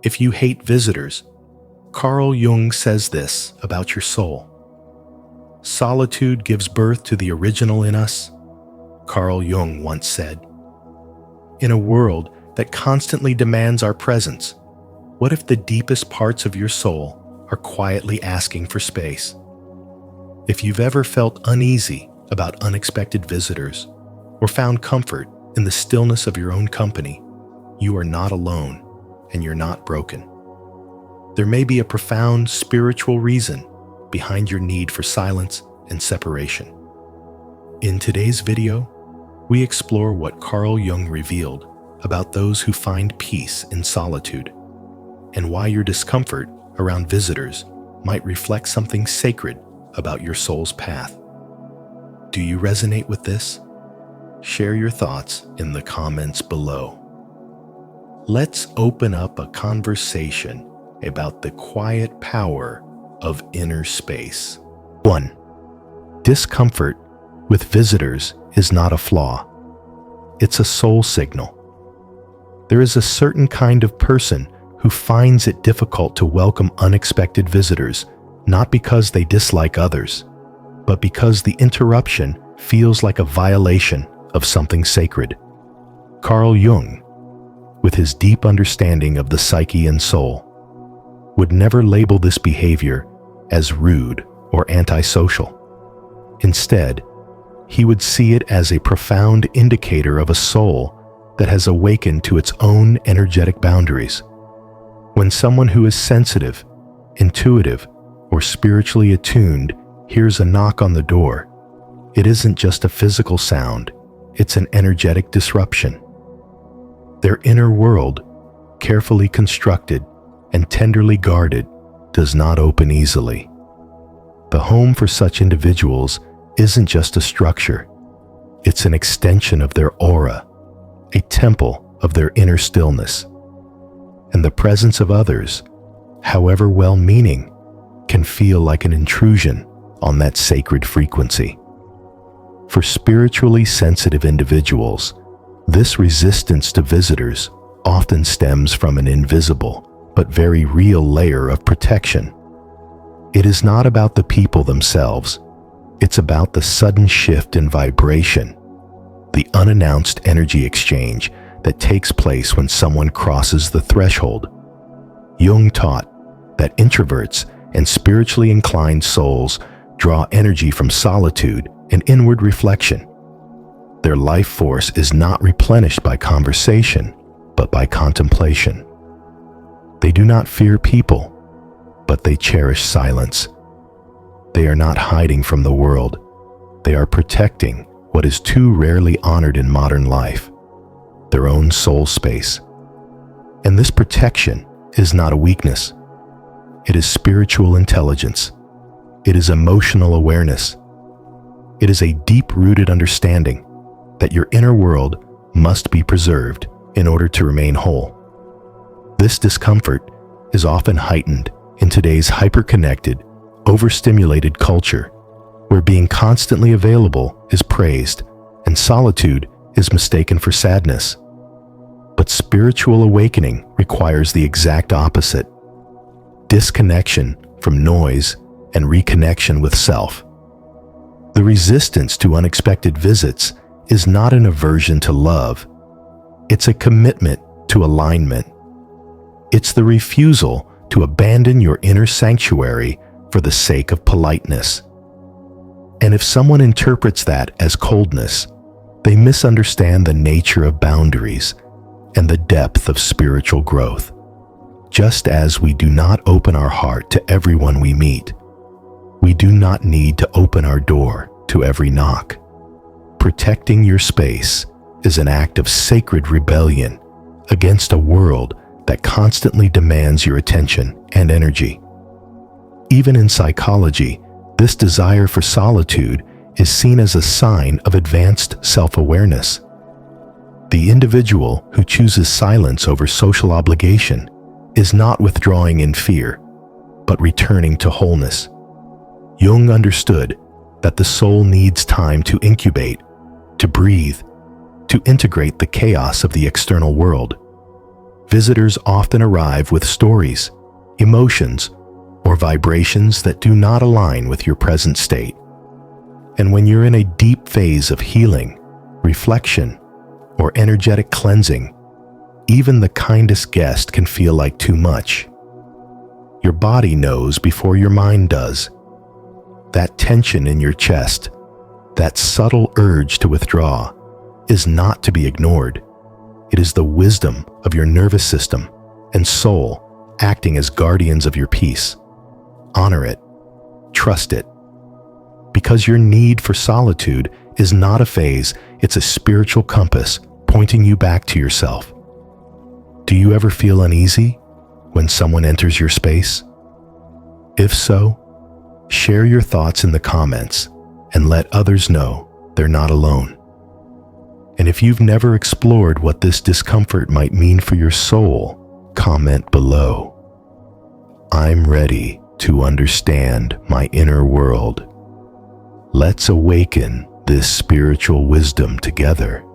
If you hate visitors, Carl Jung says this about your soul. Solitude gives birth to the original in us, Carl Jung once said. In a world that constantly demands our presence, what if the deepest parts of your soul are quietly asking for space? If you've ever felt uneasy about unexpected visitors or found comfort in the stillness of your own company, you are not alone and you're not broken. There may be a profound spiritual reason behind your need for silence and separation. In today's video, we explore what Carl Jung revealed about those who find peace in solitude and why your discomfort around visitors might reflect something sacred about your soul's path. Do you resonate with this? Share your thoughts in the comments below. Let's open up a conversation about the quiet power of inner space. 1. Discomfort with visitors is not a flaw. It's a soul signal. There is a certain kind of person who finds it difficult to welcome unexpected visitors, not because they dislike others, but because the interruption feels like a violation of something sacred. Carl Jung, with his deep understanding of the psyche and soul, would never label this behavior as rude or antisocial. Instead, he would see it as a profound indicator of a soul that has awakened to its own energetic boundaries. When someone who is sensitive, intuitive, or spiritually attuned hears a knock on the door, it isn't just a physical sound, it's an energetic disruption. Their inner world, carefully constructed and tenderly guarded, does not open easily. The home for such individuals isn't just a structure, it's an extension of their aura, a temple of their inner stillness. And the presence of others, however well-meaning, can feel like an intrusion on that sacred frequency. For spiritually sensitive individuals, this resistance to visitors often stems from an invisible but very real layer of protection. It is not about the people themselves, it's about the sudden shift in vibration, the unannounced energy exchange that takes place when someone crosses the threshold. Jung taught that introverts and spiritually inclined souls draw energy from solitude and inward reflection. Their life force is not replenished by conversation, but by contemplation. They do not fear people, but they cherish silence. They are not hiding from the world. They are protecting what is too rarely honored in modern life, their own soul space. And this protection is not a weakness. It is spiritual intelligence. It is emotional awareness. It is a deep-rooted understanding that your inner world must be preserved in order to remain whole. This discomfort is often heightened in today's hyper-connected, overstimulated culture, where being constantly available is praised and solitude is mistaken for sadness. But spiritual awakening requires the exact opposite: disconnection from noise and reconnection with self. The resistance to unexpected visits is not an aversion to love. It's a commitment to alignment. It's the refusal to abandon your inner sanctuary for the sake of politeness. And if someone interprets that as coldness, they misunderstand the nature of boundaries and the depth of spiritual growth. Just as we do not open our heart to everyone we meet, we do not need to open our door to every knock. Protecting your space is an act of sacred rebellion against a world that constantly demands your attention and energy. Even in psychology, this desire for solitude is seen as a sign of advanced self-awareness. The individual who chooses silence over social obligation is not withdrawing in fear, but returning to wholeness. Jung understood that the soul needs time to incubate, to breathe, to integrate the chaos of the external world. Visitors often arrive with stories, emotions, or vibrations that do not align with your present state. And when you're in a deep phase of healing, reflection, or energetic cleansing, even the kindest guest can feel like too much. Your body knows before your mind does. That tension in your chest, that subtle urge to withdraw, is not to be ignored. It is the wisdom of your nervous system and soul acting as guardians of your peace. Honor it. Trust it. Because your need for solitude is not a phase, it's a spiritual compass pointing you back to yourself. Do you ever feel uneasy when someone enters your space? If so, share your thoughts in the comments and let others know they're not alone. And if you've never explored what this discomfort might mean for your soul, comment below. I'm ready to understand my inner world. Let's awaken this spiritual wisdom together.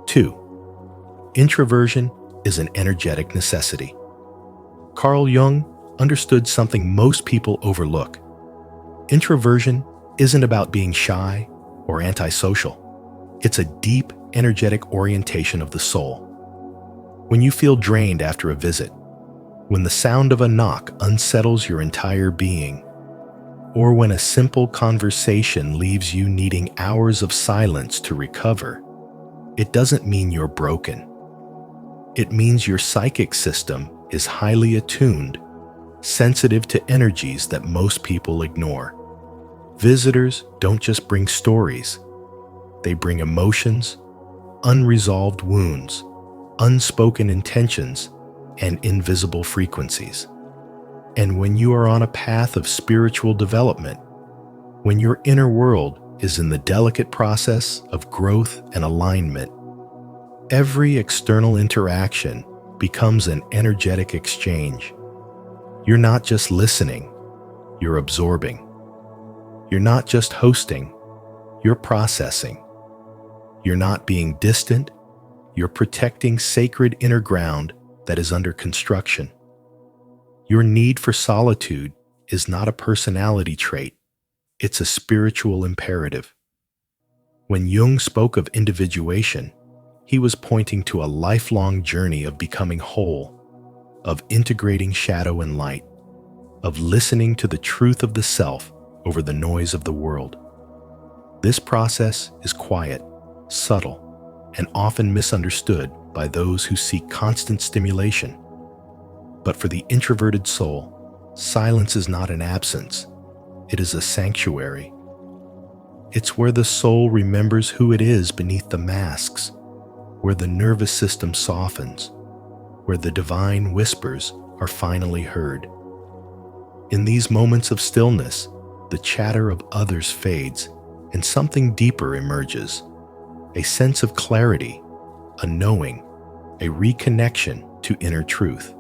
2. Introversion is an energetic necessity. Carl Jung understood something most people overlook. Introversion isn't about being shy or antisocial. It's a deep, energetic orientation of the soul. When you feel drained after a visit, when the sound of a knock unsettles your entire being, or when a simple conversation leaves you needing hours of silence to recover, it doesn't mean you're broken. It means your psychic system is highly attuned, sensitive to energies that most people ignore. Visitors don't just bring stories. They bring emotions, unresolved wounds, unspoken intentions, and invisible frequencies. And when you are on a path of spiritual development, when your inner world is in the delicate process of growth and alignment, every external interaction becomes an energetic exchange. You're not just listening, you're absorbing. You're not just hosting, you're processing. You're not being distant, you're protecting sacred inner ground that is under construction. Your need for solitude is not a personality trait, it's a spiritual imperative. When Jung spoke of individuation, he was pointing to a lifelong journey of becoming whole, of integrating shadow and light, of listening to the truth of the self over the noise of the world. This process is quiet, subtle, and often misunderstood by those who seek constant stimulation. But for the introverted soul, silence is not an absence, it is a sanctuary. It's where the soul remembers who it is beneath the masks, where the nervous system softens, where the divine whispers are finally heard. In these moments of stillness, the chatter of others fades and something deeper emerges, a sense of clarity, a knowing, a reconnection to inner truth.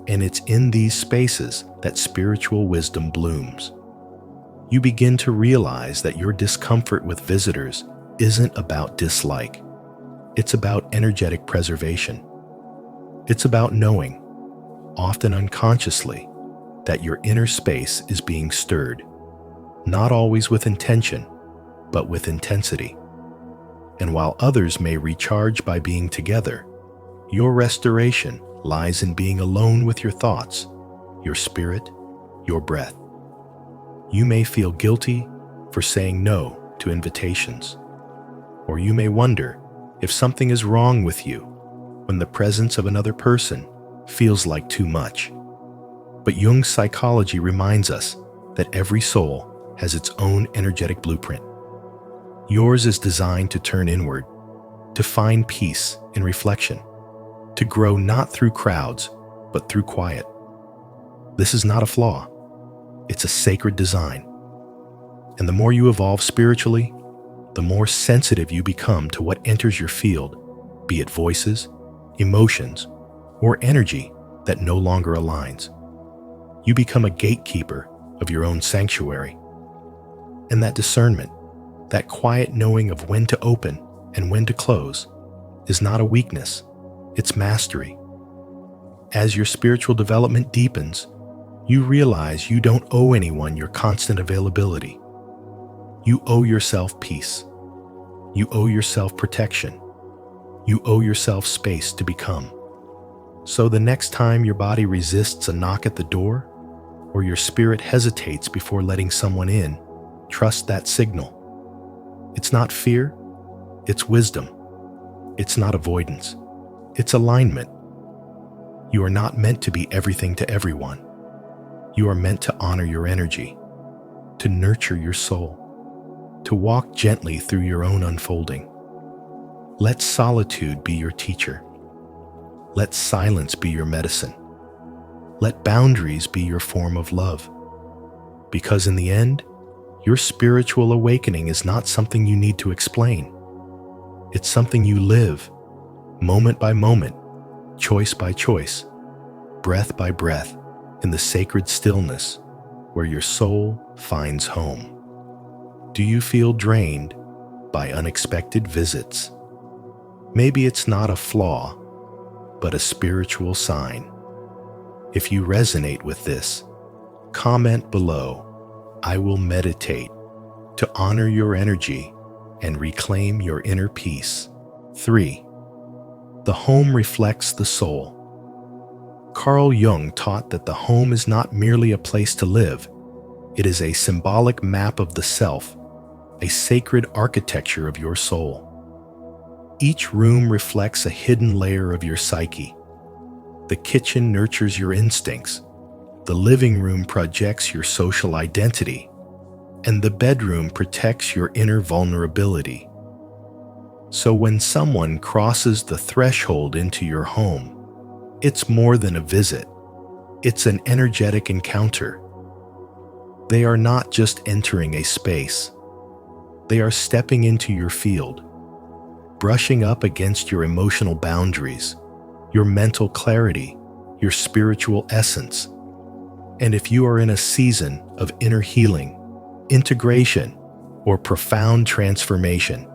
And it's in these spaces that spiritual wisdom blooms. You begin to realize that your discomfort with visitors isn't about dislike. It's about energetic preservation. It's about knowing, often unconsciously, that your inner space is being stirred, not always with intention, but with intensity. And while others may recharge by being together, your restoration lies in being alone with your thoughts, your spirit, your breath. You may feel guilty for saying no to invitations, or you may wonder if something is wrong with you when the presence of another person feels like too much. But Jung's psychology reminds us that every soul has its own energetic blueprint. Yours is designed to turn inward, to find peace in reflection, to grow not through crowds, but through quiet. This is not a flaw. It's a sacred design. And the more you evolve spiritually, the more sensitive you become to what enters your field, be it voices, emotions, or energy that no longer aligns. You become a gatekeeper of your own sanctuary. And that discernment, that quiet knowing of when to open and when to close, is not a weakness, it's mastery. As your spiritual development deepens, you realize you don't owe anyone your constant availability. You owe yourself peace. You owe yourself protection. You owe yourself space to become. So the next time your body resists a knock at the door, or your spirit hesitates before letting someone in, trust that signal. It's not fear, it's wisdom. It's not avoidance, it's alignment. You are not meant to be everything to everyone. You are meant to honor your energy, to nurture your soul, to walk gently through your own unfolding. Let solitude be your teacher. Let silence be your medicine. Let boundaries be your form of love. Because in the end, your spiritual awakening is not something you need to explain. It's something you live, moment by moment, choice by choice, breath by breath, in the sacred stillness where your soul finds home. Do you feel drained by unexpected visits? Maybe it's not a flaw, but a spiritual sign. If you resonate with this, comment below. I will meditate to honor your energy and reclaim your inner peace. 3. The home reflects the soul. Carl Jung taught that the home is not merely a place to live. It is a symbolic map of the self, a sacred architecture of your soul. Each room reflects a hidden layer of your psyche. The kitchen nurtures your instincts. The living room projects your social identity, and the bedroom protects your inner vulnerability. So when someone crosses the threshold into your home, it's more than a visit. It's an energetic encounter. They are not just entering a space. They are stepping into your field, brushing up against your emotional boundaries, your mental clarity, your spiritual essence. And if you are in a season of inner healing, integration, or profound transformation,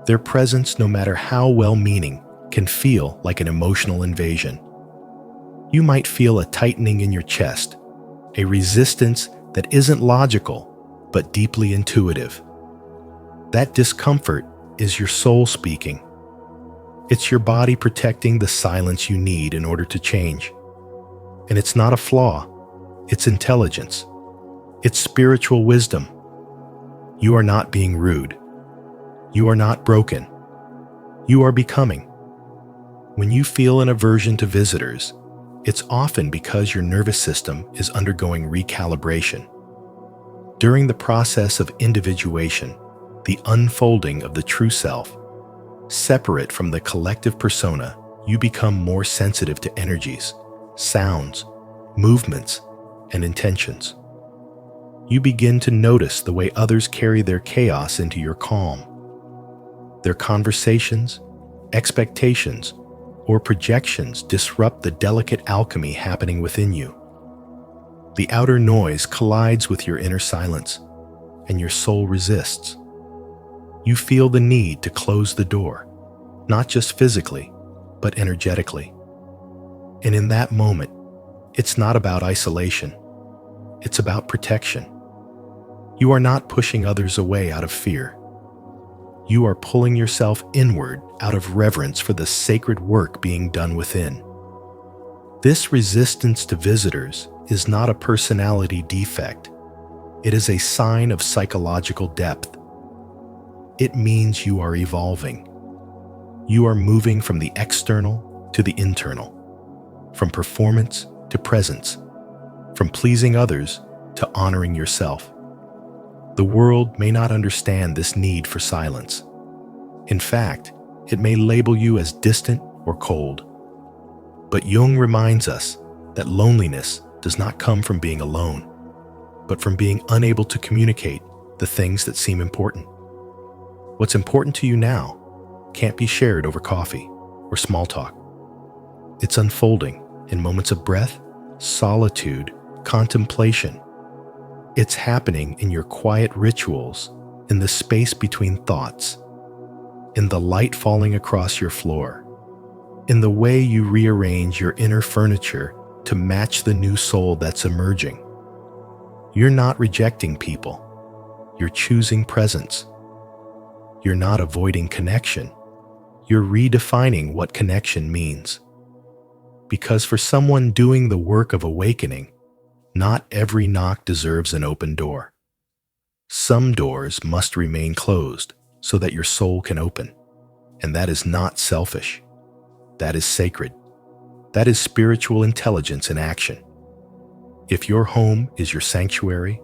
their presence, no matter how well-meaning, can feel like an emotional invasion. You might feel a tightening in your chest, a resistance that isn't logical, but deeply intuitive. That discomfort is your soul speaking. It's your body protecting the silence you need in order to change. And it's not a flaw. It's intelligence. It's spiritual wisdom. You are not being rude. You are not broken. You are becoming. When you feel an aversion to visitors, it's often because your nervous system is undergoing recalibration. During the process of individuation, the unfolding of the true self, separate from the collective persona, you become more sensitive to energies, sounds, movements, and intentions. You begin to notice the way others carry their chaos into your calm. Their conversations, expectations, or projections disrupt the delicate alchemy happening within you. The outer noise collides with your inner silence, and your soul resists. You feel the need to close the door, not just physically, but energetically. And in that moment, it's not about isolation. It's about protection. You are not pushing others away out of fear. You are pulling yourself inward out of reverence for the sacred work being done within. This resistance to visitors is not a personality defect. It is a sign of psychological depth. It means you are evolving. You are moving from the external to the internal, from performance to presence, from pleasing others to honoring yourself. The world may not understand this need for silence. In fact, it may label you as distant or cold. But Jung reminds us that loneliness does not come from being alone, but from being unable to communicate the things that seem important. What's important to you now can't be shared over coffee or small talk. It's unfolding in moments of breath, solitude, contemplation. It's happening in your quiet rituals, in the space between thoughts, in the light falling across your floor, in the way you rearrange your inner furniture to match the new soul that's emerging. You're not rejecting people. You're choosing presence. You're not avoiding connection. You're redefining what connection means. Because for someone doing the work of awakening, not every knock deserves an open door. Some doors must remain closed so that your soul can open. And that is not selfish. That is sacred. That is spiritual intelligence in action. If your home is your sanctuary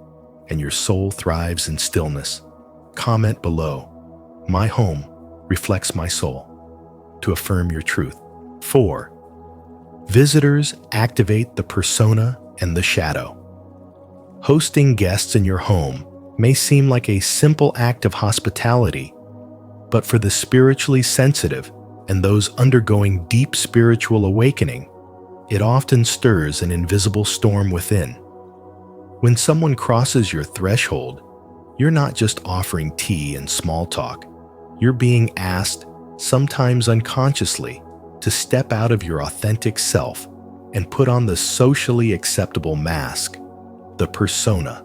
and your soul thrives in stillness, comment below, "My home reflects my soul," to affirm your truth. 4. Visitors activate the persona and the shadow. Hosting guests in your home may seem like a simple act of hospitality, but for the spiritually sensitive and those undergoing deep spiritual awakening, it often stirs an invisible storm within. When someone crosses your threshold, you're not just offering tea and small talk. You're being asked, sometimes unconsciously, to step out of your authentic self and put on the socially acceptable mask, the persona.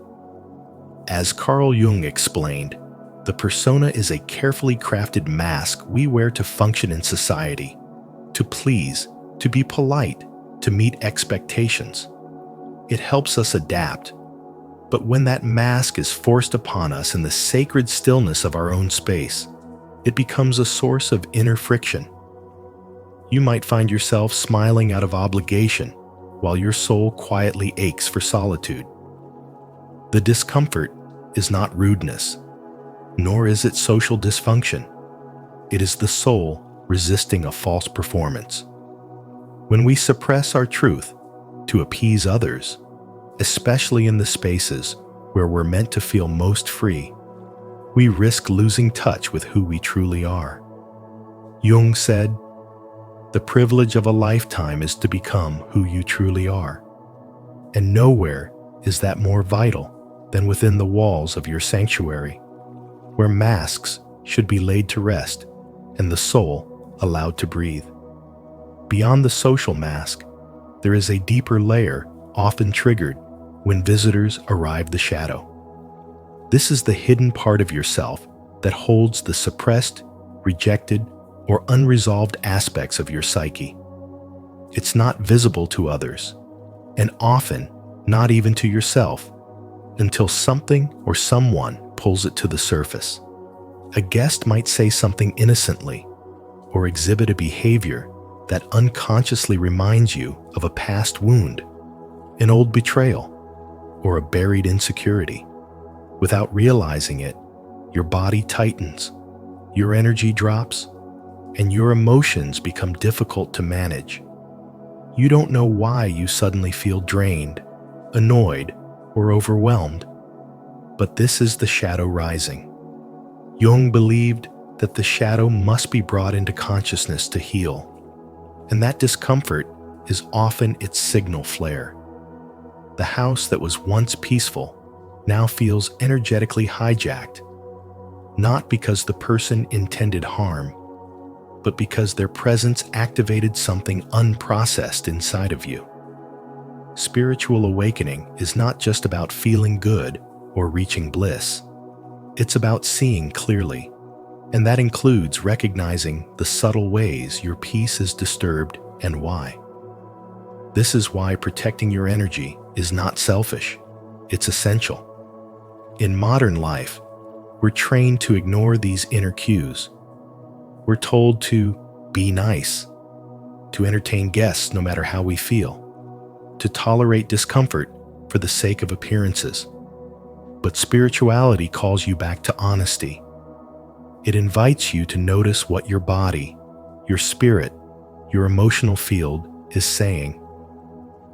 As Carl Jung explained, the persona is a carefully crafted mask we wear to function in society, to please, to be polite, to meet expectations. It helps us adapt. But when that mask is forced upon us in the sacred stillness of our own space, it becomes a source of inner friction. You might find yourself smiling out of obligation while your soul quietly aches for solitude. The discomfort is not rudeness, nor is it social dysfunction. It is the soul resisting a false performance. When we suppress our truth to appease others, especially in the spaces where we're meant to feel most free, we risk losing touch with who we truly are. Jung said, "The privilege of a lifetime is to become who you truly are." And nowhere is that more vital than within the walls of your sanctuary, where masks should be laid to rest and the soul allowed to breathe. Beyond the social mask, there is a deeper layer often triggered when visitors arrive the shadow. This is the hidden part of yourself that holds the suppressed, rejected, or unresolved aspects of your psyche. It's not visible to others, and often not even to yourself, until something or someone pulls it to the surface. A guest might say something innocently, or exhibit a behavior that unconsciously reminds you of a past wound, an old betrayal, or a buried insecurity. Without realizing it, your body tightens, your energy drops, and your emotions become difficult to manage. You don't know why you suddenly feel drained, annoyed, or overwhelmed, but this is the shadow rising. Jung believed that the shadow must be brought into consciousness to heal, and that discomfort is often its signal flare. The house that was once peaceful now feels energetically hijacked, not because the person intended harm, but because their presence activated something unprocessed inside of you. Spiritual awakening is not just about feeling good or reaching bliss. It's about seeing clearly, and that includes recognizing the subtle ways your peace is disturbed and why. This is why protecting your energy is not selfish, it's essential. In modern life, we're trained to ignore these inner cues. We're told to be nice, to entertain guests no matter how we feel, to tolerate discomfort for the sake of appearances. But spirituality calls you back to honesty. It invites you to notice what your body, your spirit, your emotional field is saying.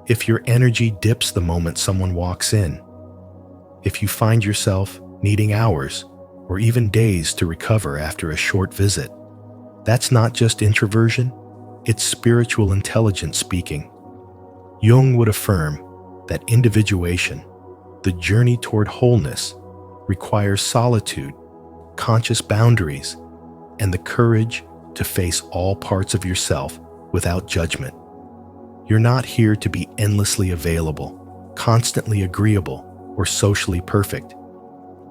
If your energy dips the moment someone walks in, if you find yourself needing hours or even days to recover after a short visit, that's not just introversion, it's spiritual intelligence speaking. Jung would affirm that individuation, the journey toward wholeness, requires solitude, conscious boundaries, and the courage to face all parts of yourself without judgment. You're not here to be endlessly available, constantly agreeable, or socially perfect.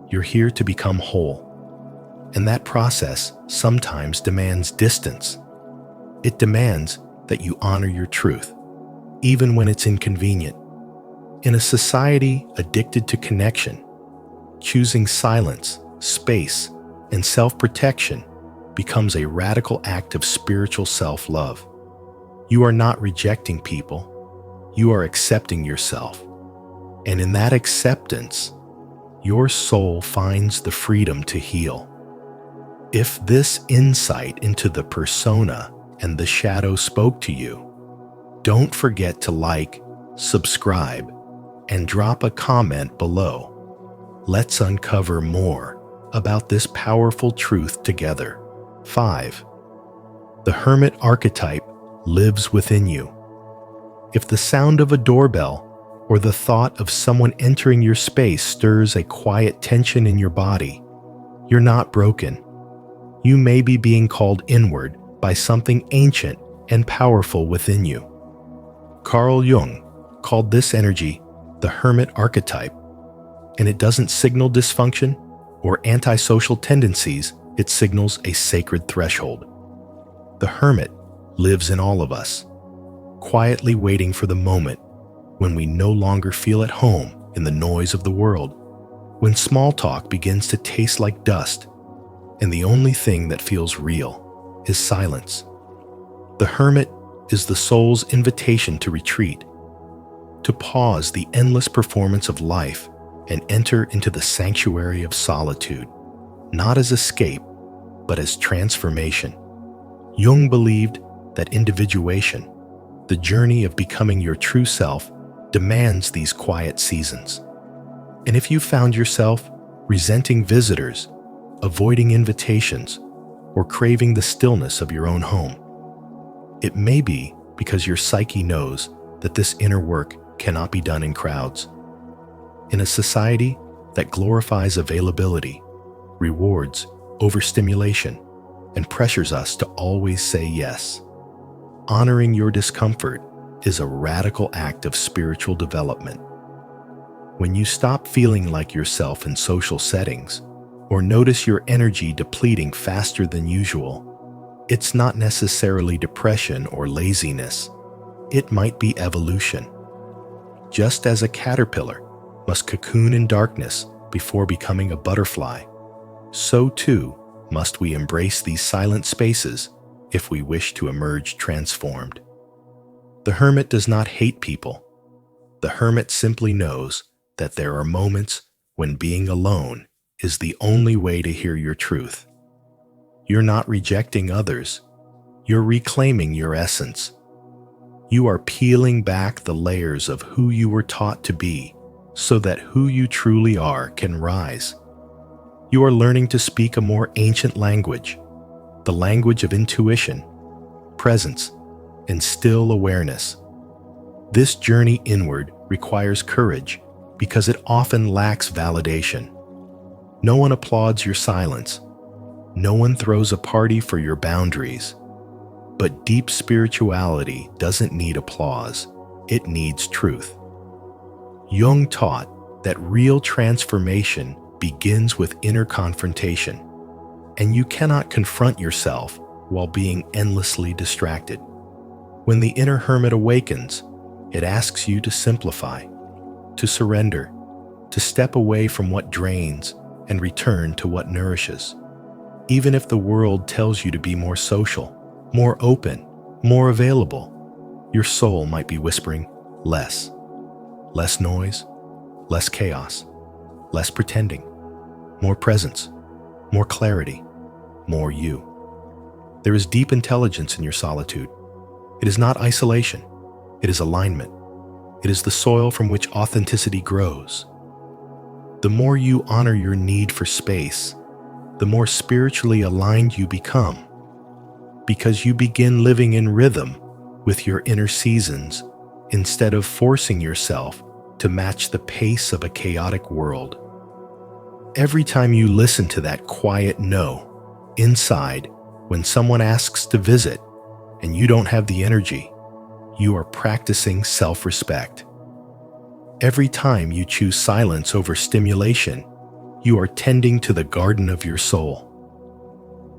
You're here to become whole. And that process sometimes demands distance. It demands that you honor your truth, even when it's inconvenient. In a society addicted to connection, choosing silence, space, and self-protection becomes a radical act of spiritual self-love. You are not rejecting people, you are accepting yourself. And in that acceptance, your soul finds the freedom to heal. If this insight into the persona and the shadow spoke to you, don't forget to like, subscribe, and drop a comment below. Let's uncover more about this powerful truth together. 5. The hermit archetype lives within you. If the sound of a doorbell or the thought of someone entering your space stirs a quiet tension in your body, you're not broken. You may be being called inward by something ancient and powerful within you. Carl Jung called this energy the hermit archetype, and it doesn't signal dysfunction or antisocial tendencies, it signals a sacred threshold. The hermit lives in all of us, quietly waiting for the moment when we no longer feel at home in the noise of the world, when small talk begins to taste like dust, and the only thing that feels real is silence. The hermit is the soul's invitation to retreat, to pause the endless performance of life and enter into the sanctuary of solitude, not as escape, but as transformation. Jung believed that individuation, the journey of becoming your true self, demands these quiet seasons. And if you found yourself resenting visitors, avoiding invitations, or craving the stillness of your own home, it may be because your psyche knows that this inner work cannot be done in crowds. In a society that glorifies availability, rewards overstimulation, and pressures us to always say yes, honoring your discomfort is a radical act of spiritual development. When you stop feeling like yourself in social settings, or notice your energy depleting faster than usual, it's not necessarily depression or laziness. It might be evolution. Just as a caterpillar must cocoon in darkness before becoming a butterfly, so too must we embrace these silent spaces if we wish to emerge transformed. The hermit does not hate people. The hermit simply knows that there are moments when being alone is the only way to hear your truth. You're not rejecting others. You're reclaiming your essence. You are peeling back the layers of who you were taught to be so that who you truly are can rise. You are learning to speak a more ancient language, the language of intuition, presence, and still awareness. This journey inward requires courage because it often lacks validation. No one applauds your silence. No one throws a party for your boundaries. But deep spirituality doesn't need applause. It needs truth. Jung taught that real transformation begins with inner confrontation, and you cannot confront yourself while being endlessly distracted. When the inner hermit awakens, it asks you to simplify, to surrender, to step away from what drains and return to what nourishes. Even if the world tells you to be more social, more open, more available, your soul might be whispering less. Less noise, less chaos, less pretending, more presence, more clarity, more you. There is deep intelligence in your solitude. It is not isolation. It is alignment. It is the soil from which authenticity grows. The more you honor your need for space, the more spiritually aligned you become, because you begin living in rhythm with your inner seasons instead of forcing yourself to match the pace of a chaotic world. Every time you listen to that quiet no inside when someone asks to visit, and you don't have the energy, you are practicing self-respect. Every time you choose silence over stimulation, you are tending to the garden of your soul.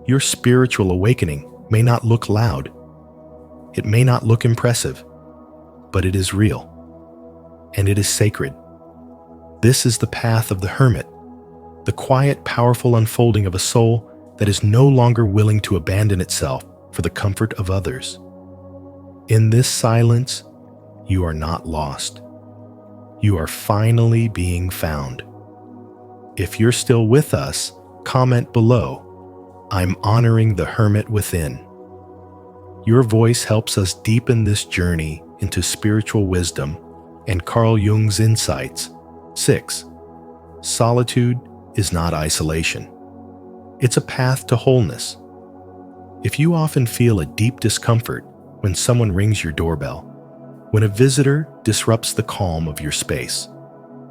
Your spiritual awakening may not look loud. It may not look impressive, but it is real, and it is sacred. This is the path of the hermit, the quiet, powerful unfolding of a soul that is no longer willing to abandon itself for the comfort of others. In this silence, you are not lost. You are finally being found. If you're still with us, comment below, "I'm honoring the hermit within." Your voice helps us deepen this journey into spiritual wisdom and Carl Jung's insights. 6. Solitude is not isolation. It's a path to wholeness. If you often feel a deep discomfort when someone rings your doorbell, when a visitor disrupts the calm of your space,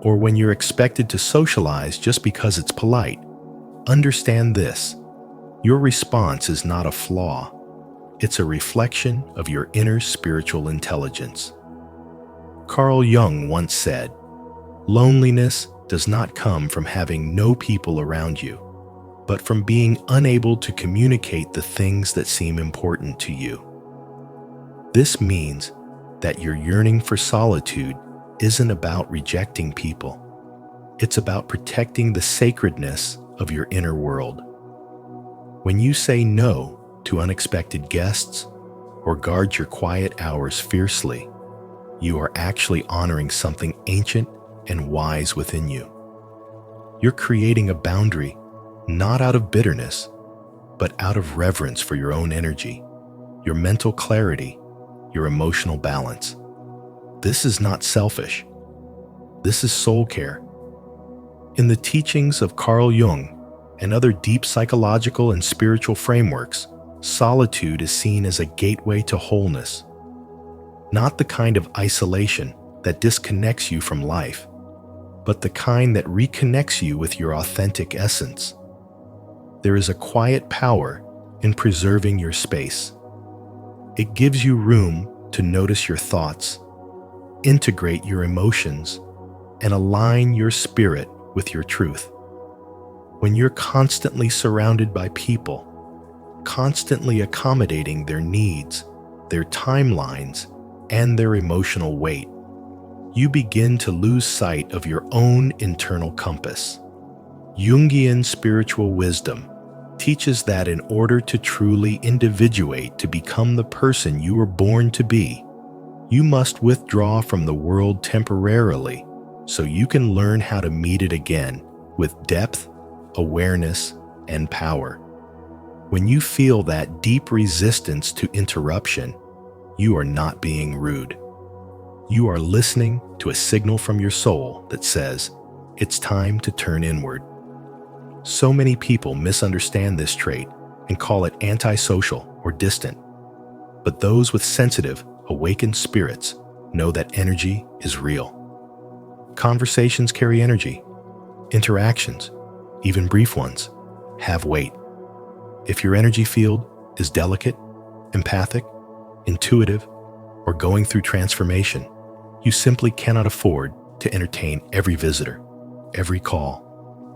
or when you're expected to socialize just because it's polite, understand this: your response is not a flaw. It's a reflection of your inner spiritual intelligence. Carl Jung once said, "Loneliness does not come from having no people around you, but from being unable to communicate the things that seem important to you." This means that your yearning for solitude isn't about rejecting people. It's about protecting the sacredness of your inner world. When you say no to unexpected guests or guard your quiet hours fiercely, you are actually honoring something ancient and wise within you. You're creating a boundary not out of bitterness, but out of reverence for your own energy, your mental clarity, your emotional balance. This is not selfish. This is soul care. In the teachings of Carl Jung and other deep psychological and spiritual frameworks, solitude is seen as a gateway to wholeness. Not the kind of isolation that disconnects you from life, but the kind that reconnects you with your authentic essence. There is a quiet power in preserving your space. It gives you room to notice your thoughts, integrate your emotions, and align your spirit with your truth. When you're constantly surrounded by people, constantly accommodating their needs, their timelines, and their emotional weight, you begin to lose sight of your own internal compass. Jungian spiritual wisdom teaches that in order to truly individuate to become the person you were born to be, you must withdraw from the world temporarily so you can learn how to meet it again with depth, awareness, and power. When you feel that deep resistance to interruption, you are not being rude. You are listening to a signal from your soul that says, it's time to turn inward. So many people misunderstand this trait and call it antisocial or distant. But those with sensitive, awakened spirits know that energy is real. Conversations carry energy. Interactions, even brief ones, have weight. If your energy field is delicate, empathic, intuitive, or going through transformation, you simply cannot afford to entertain every visitor, every call,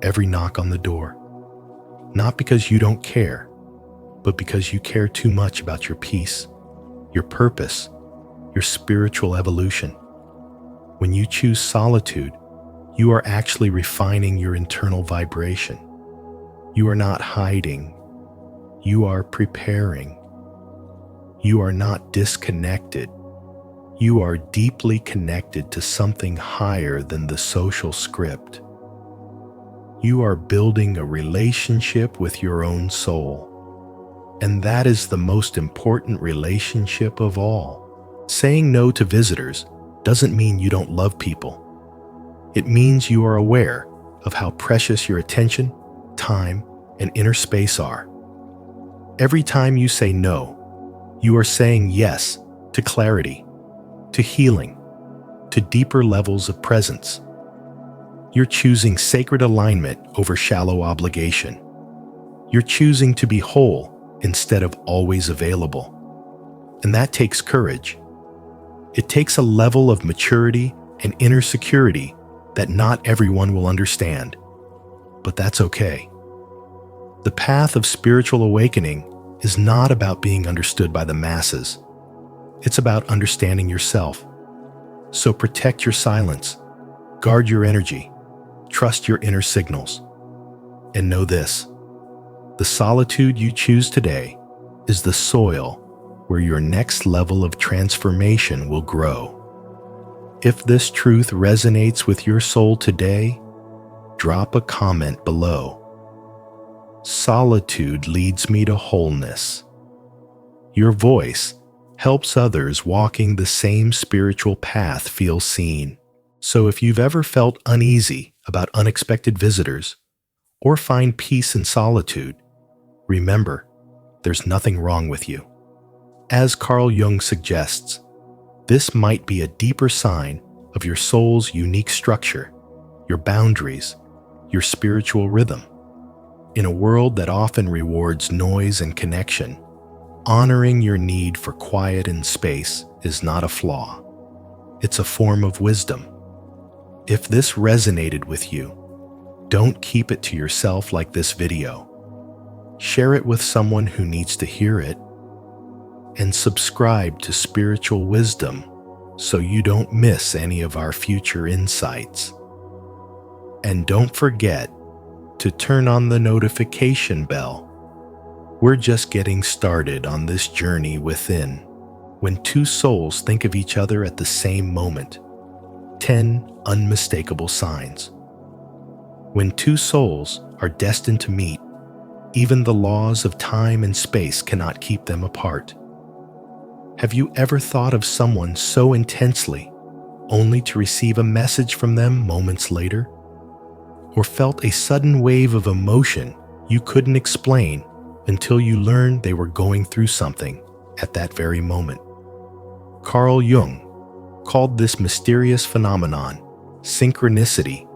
every knock on the door. Not because you don't care, but because you care too much about your peace, your purpose, your spiritual evolution. When you choose solitude, you are actually refining your internal vibration. You are not hiding. You are preparing. You are not disconnected. You are deeply connected to something higher than the social script. You are building a relationship with your own soul. And that is the most important relationship of all. Saying no to visitors doesn't mean you don't love people. It means you are aware of how precious your attention, time, and inner space are. Every time you say no, you are saying yes to clarity, to healing, to deeper levels of presence. You're choosing sacred alignment over shallow obligation. You're choosing to be whole instead of always available. and that takes courage. It takes a level of maturity and inner security that not everyone will understand, but that's okay. The path of spiritual awakening is not about being understood by the masses. It's about understanding yourself. So protect your silence, guard your energy, trust your inner signals. And know this: the solitude you choose today is the soil where your next level of transformation will grow. If this truth resonates with your soul today, drop a comment below. Solitude leads me to wholeness. Your voice helps others walking the same spiritual path feel seen. So if you've ever felt uneasy about unexpected visitors or find peace in solitude, remember, there's nothing wrong with you. As Carl Jung suggests, this might be a deeper sign of your soul's unique structure, your boundaries, your spiritual rhythm. In a world that often rewards noise and connection, honoring your need for quiet and space is not a flaw. It's a form of wisdom. If this resonated with you, don't keep it to yourself like this video. Share it with someone who needs to hear it, and subscribe to Spiritual Wisdom so you don't miss any of our future insights. And don't forget to turn on the notification bell. We're just getting started on this journey within. When two souls think of each other at the same moment, 10 unmistakable signs. When two souls are destined to meet, even the laws of time and space cannot keep them apart. Have you ever thought of someone so intensely, only to receive a message from them moments later? Or felt a sudden wave of emotion you couldn't explain until you learned they were going through something at that very moment? Carl Jung called this mysterious phenomenon synchronicity,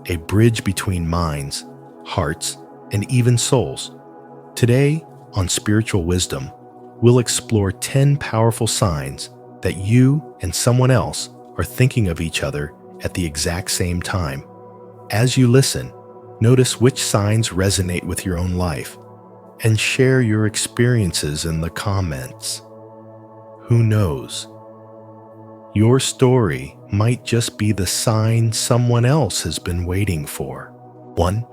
a bridge between minds, hearts, and even souls. Today, on Spiritual Wisdom, we'll explore 10 powerful signs that you and someone else are thinking of each other at the exact same time. As you listen, notice which signs resonate with your own life, and share your experiences in the comments. Who knows? Your story might just be the sign someone else has been waiting for. 1.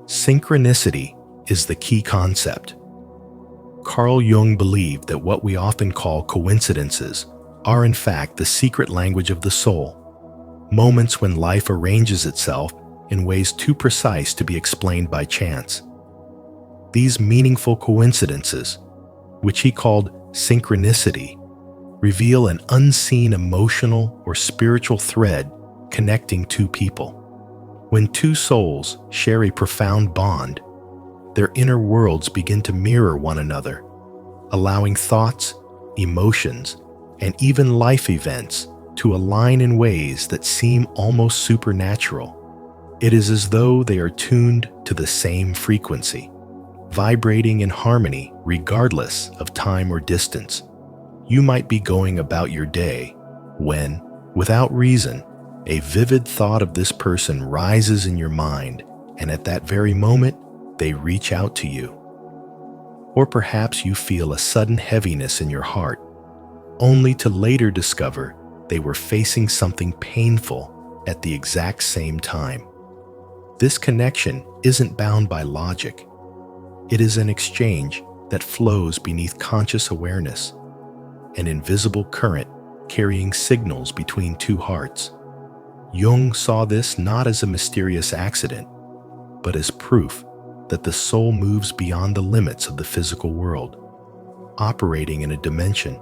Synchronicity is the key concept. Carl Jung believed that what we often call coincidences are in fact the secret language of the soul. Moments when life arranges itself in ways too precise to be explained by chance. These meaningful coincidences, which he called synchronicity, reveal an unseen emotional or spiritual thread connecting two people. When two souls share a profound bond, their inner worlds begin to mirror one another, allowing thoughts, emotions, and even life events to align in ways that seem almost supernatural. It is as though they are tuned to the same frequency, vibrating in harmony regardless of time or distance. You might be going about your day when, without reason, a vivid thought of this person rises in your mind, and at that very moment, they reach out to you. Or perhaps you feel a sudden heaviness in your heart, only to later discover they were facing something painful at the exact same time. This connection isn't bound by logic. It is an exchange that flows beneath conscious awareness, an invisible current carrying signals between two hearts. Jung saw this not as a mysterious accident, but as proof that the soul moves beyond the limits of the physical world, operating in a dimension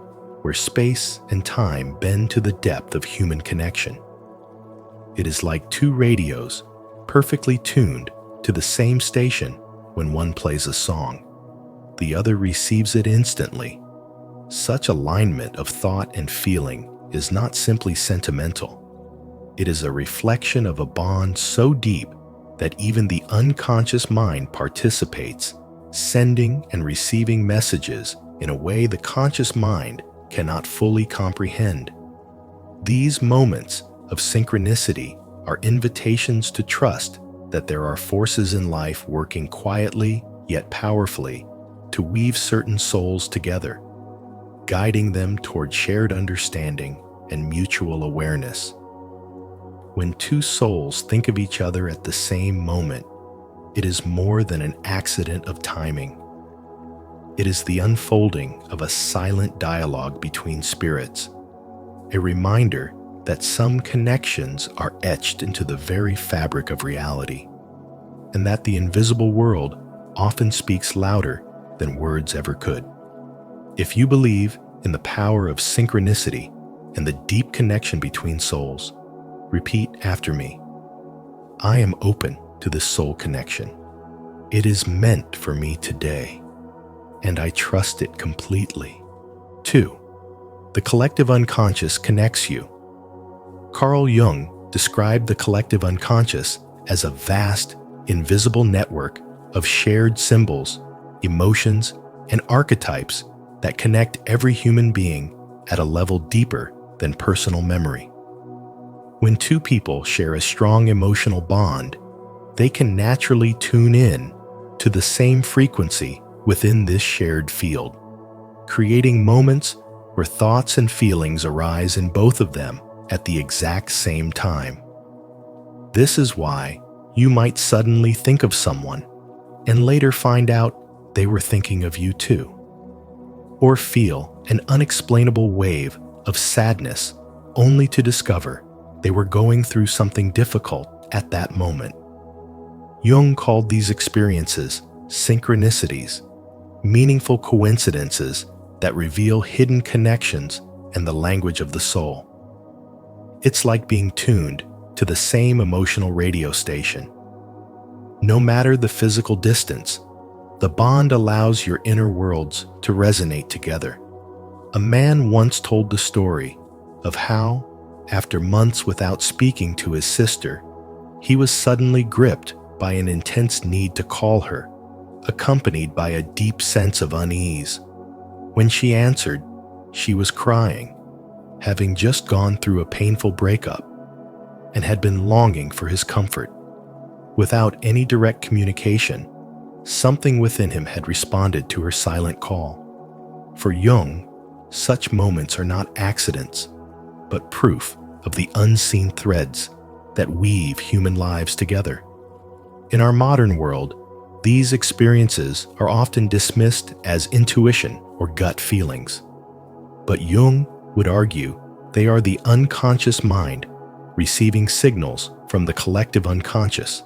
where space and time bend to the depth of human connection. It is like two radios perfectly tuned to the same station. When one plays a song, the other receives it instantly. Such alignment of thought and feeling is not simply sentimental. It is a reflection of a bond so deep that even the unconscious mind participates, sending and receiving messages in a way the conscious mind cannot fully comprehend. These moments of synchronicity are invitations to trust that there are forces in life working quietly yet powerfully to weave certain souls together, guiding them toward shared understanding and mutual awareness. When two souls think of each other at the same moment, it is more than an accident of timing. It is the unfolding of a silent dialogue between spirits, a reminder that some connections are etched into the very fabric of reality, and that the invisible world often speaks louder than words ever could. If you believe in the power of synchronicity and the deep connection between souls, repeat after me. I am open to this soul connection. It is meant for me today, and I trust it completely. 2. The collective unconscious connects you. Carl Jung described the collective unconscious as a vast, invisible network of shared symbols, emotions, and archetypes that connect every human being at a level deeper than personal memory. When two people share a strong emotional bond, they can naturally tune in to the same frequency within this shared field, creating moments where thoughts and feelings arise in both of them at the exact same time. This is why you might suddenly think of someone and later find out they were thinking of you too, or feel an unexplainable wave of sadness only to discover they were going through something difficult at that moment. Jung called these experiences synchronicities, meaningful coincidences that reveal hidden connections and the language of the soul. It's like being tuned to the same emotional radio station. No matter the physical distance, the bond allows your inner worlds to resonate together. A man once told the story of how, after months without speaking to his sister, he was suddenly gripped by an intense need to call her, accompanied by a deep sense of unease. When she answered, she was crying, having just gone through a painful breakup, and had been longing for his comfort. Without any direct communication, something within him had responded to her silent call. For Jung, such moments are not accidents, but proof of the unseen threads that weave human lives together. In our modern world, these experiences are often dismissed as intuition or gut feelings. But Jung would argue they are the unconscious mind receiving signals from the collective unconscious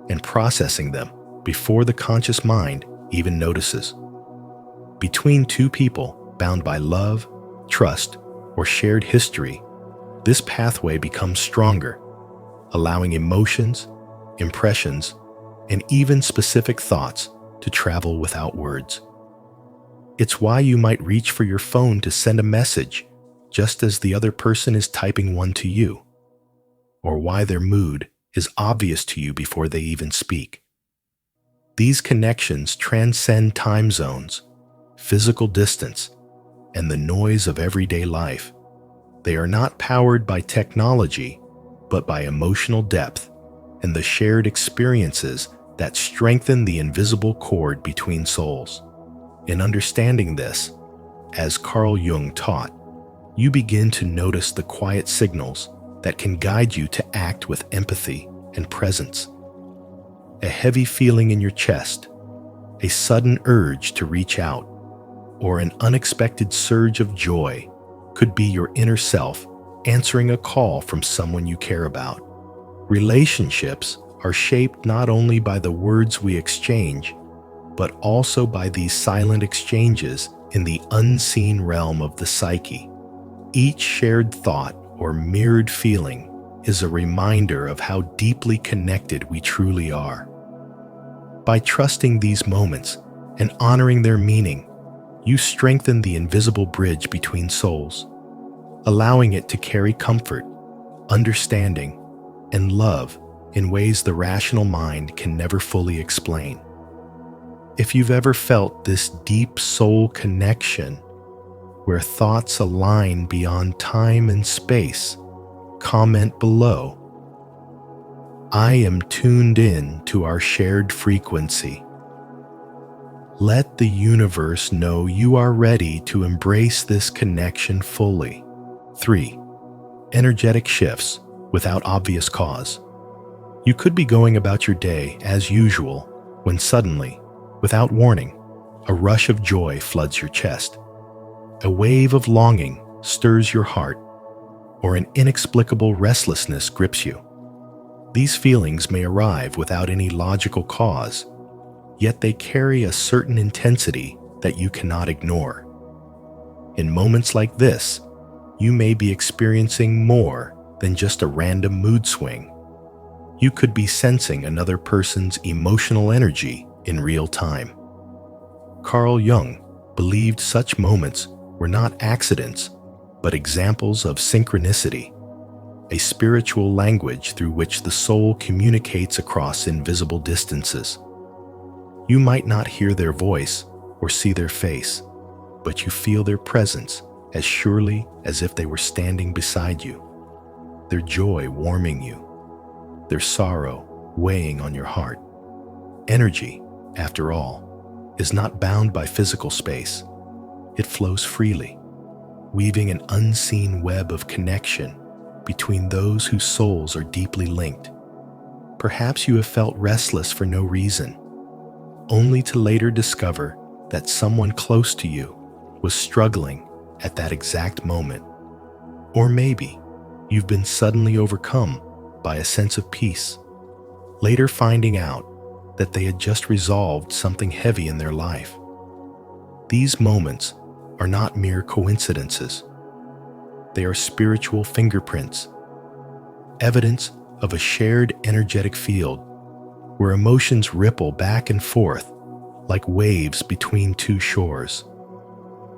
and processing them before the conscious mind even notices. Between two people bound by love, trust, or shared history, this pathway becomes stronger, allowing emotions, impressions, and even specific thoughts to travel without words. It's why you might reach for your phone to send a message just as the other person is typing one to you, or why their mood is obvious to you before they even speak. These connections transcend time zones, physical distance, and the noise of everyday life. They are not powered by technology, but by emotional depth and the shared experiences that strengthen the invisible cord between souls. In understanding this, as Carl Jung taught, you begin to notice the quiet signals that can guide you to act with empathy and presence. A heavy feeling in your chest, a sudden urge to reach out, or an unexpected surge of joy could be your inner self answering a call from someone you care about. Relationships are shaped not only by the words we exchange, but also by these silent exchanges in the unseen realm of the psyche. Each shared thought or mirrored feeling is a reminder of how deeply connected we truly are. By trusting these moments and honoring their meaning, you strengthen the invisible bridge between souls, allowing it to carry comfort, understanding, and love in ways the rational mind can never fully explain. If you've ever felt this deep soul connection, where thoughts align beyond time and space, comment below. I am tuned in to our shared frequency. Let the universe know you are ready to embrace this connection fully. 3. Energetic shifts without obvious cause. You could be going about your day as usual when suddenly, without warning, a rush of joy floods your chest. A wave of longing stirs your heart, or an inexplicable restlessness grips you. These feelings may arrive without any logical cause, yet they carry a certain intensity that you cannot ignore. In moments like this, you may be experiencing more than just a random mood swing. You could be sensing another person's emotional energy in real time. Carl Jung believed such moments were not accidents, but examples of synchronicity, a spiritual language through which the soul communicates across invisible distances. You might not hear their voice or see their face, but you feel their presence as surely as if they were standing beside you, their joy warming you, their sorrow weighing on your heart. Energy, after all, is not bound by physical space. It flows freely, weaving an unseen web of connection between those whose souls are deeply linked. Perhaps you have felt restless for no reason, only to later discover that someone close to you was struggling at that exact moment. Or maybe you've been suddenly overcome by a sense of peace, later finding out that they had just resolved something heavy in their life. These moments are not mere coincidences. They are spiritual fingerprints, evidence of a shared energetic field where emotions ripple back and forth like waves between two shores.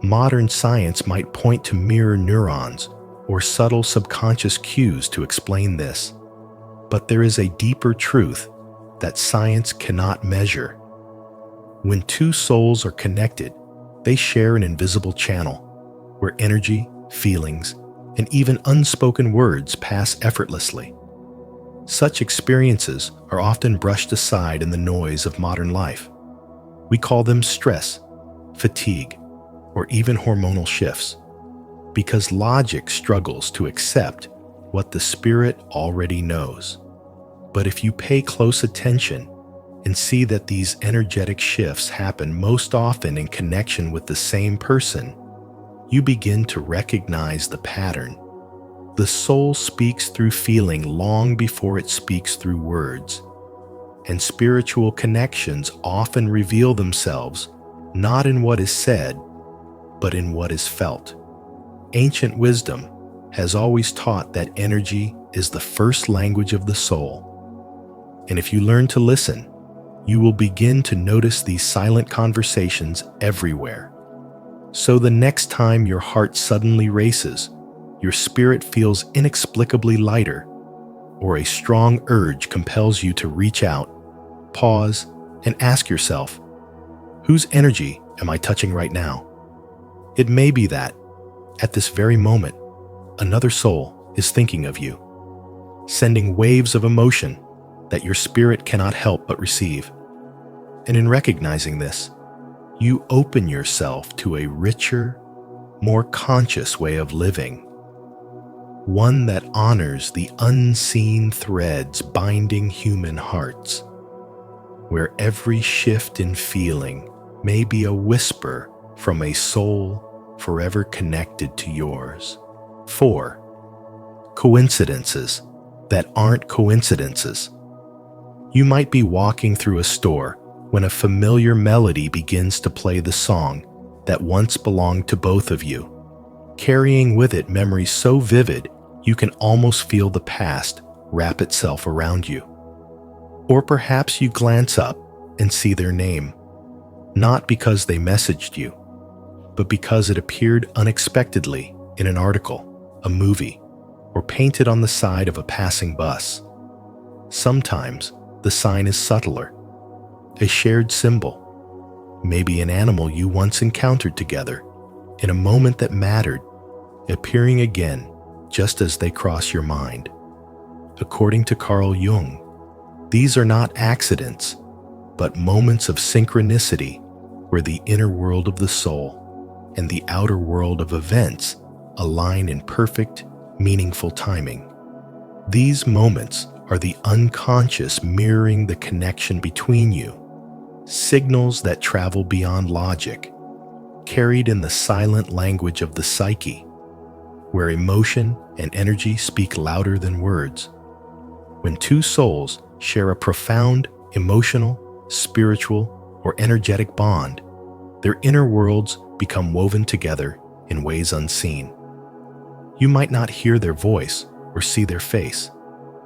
Modern science might point to mirror neurons or subtle subconscious cues to explain this, but there is a deeper truth that science cannot measure. When two souls are connected, they share an invisible channel where energy, feelings, and even unspoken words pass effortlessly. Such experiences are often brushed aside in the noise of modern life. We call them stress, fatigue, or even hormonal shifts, because logic struggles to accept what the spirit already knows. But if you pay close attention and see that these energetic shifts happen most often in connection with the same person, you begin to recognize the pattern. The soul speaks through feeling long before it speaks through words, and spiritual connections often reveal themselves not in what is said, but in what is felt. Ancient wisdom has always taught that energy is the first language of the soul. And if you learn to listen, you will begin to notice these silent conversations everywhere. So the next time your heart suddenly races, your spirit feels inexplicably lighter, or a strong urge compels you to reach out, pause, and ask yourself, whose energy am I touching right now? It may be that, at this very moment, another soul is thinking of you, sending waves of emotion that your spirit cannot help but receive. And in recognizing this, you open yourself to a richer, more conscious way of living, one that honors the unseen threads binding human hearts, where every shift in feeling may be a whisper from a soul forever connected to yours. 4. Coincidences that aren't coincidences. You might be walking through a store when a familiar melody begins to play the song that once belonged to both of you, carrying with it memories so vivid you can almost feel the past wrap itself around you. Or perhaps you glance up and see their name, not because they messaged you, but because it appeared unexpectedly in an article, a movie, or painted on the side of a passing bus. Sometimes the sign is subtler, a shared symbol, maybe an animal you once encountered together, in a moment that mattered, appearing again just as they cross your mind. According to Carl Jung, these are not accidents, but moments of synchronicity where the inner world of the soul and the outer world of events align in perfect, meaningful timing. These moments are the unconscious mirroring the connection between you, signals that travel beyond logic, carried in the silent language of the psyche, where emotion and energy speak louder than words. When two souls share a profound emotional, spiritual, or energetic bond, their inner worlds become woven together in ways unseen. You might not hear their voice or see their face,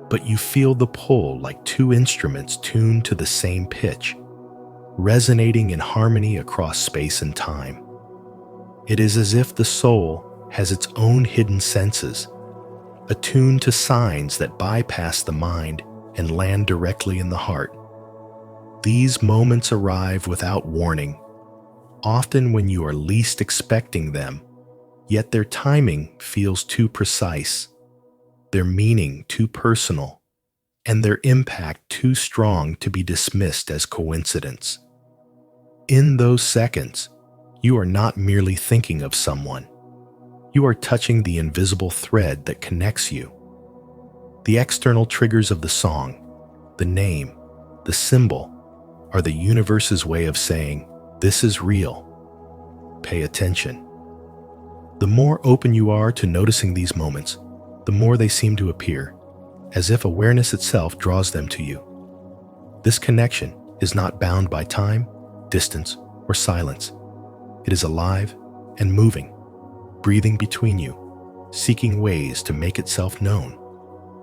but you feel the pull like two instruments tuned to the same pitch, resonating in harmony across space and time. It is as if the soul has its own hidden senses, attuned to signs that bypass the mind and land directly in the heart. These moments arrive without warning, often when you are least expecting them, yet their timing feels too precise, their meaning too personal, and their impact too strong to be dismissed as coincidence. In those seconds, you are not merely thinking of someone. You are touching the invisible thread that connects you. The external triggers of the song, the name, the symbol, are the universe's way of saying, "This is real. Pay attention." The more open you are to noticing these moments, the more they seem to appear, as if awareness itself draws them to you. This connection is not bound by time, distance, or silence. It is alive and moving, breathing between you, seeking ways to make itself known.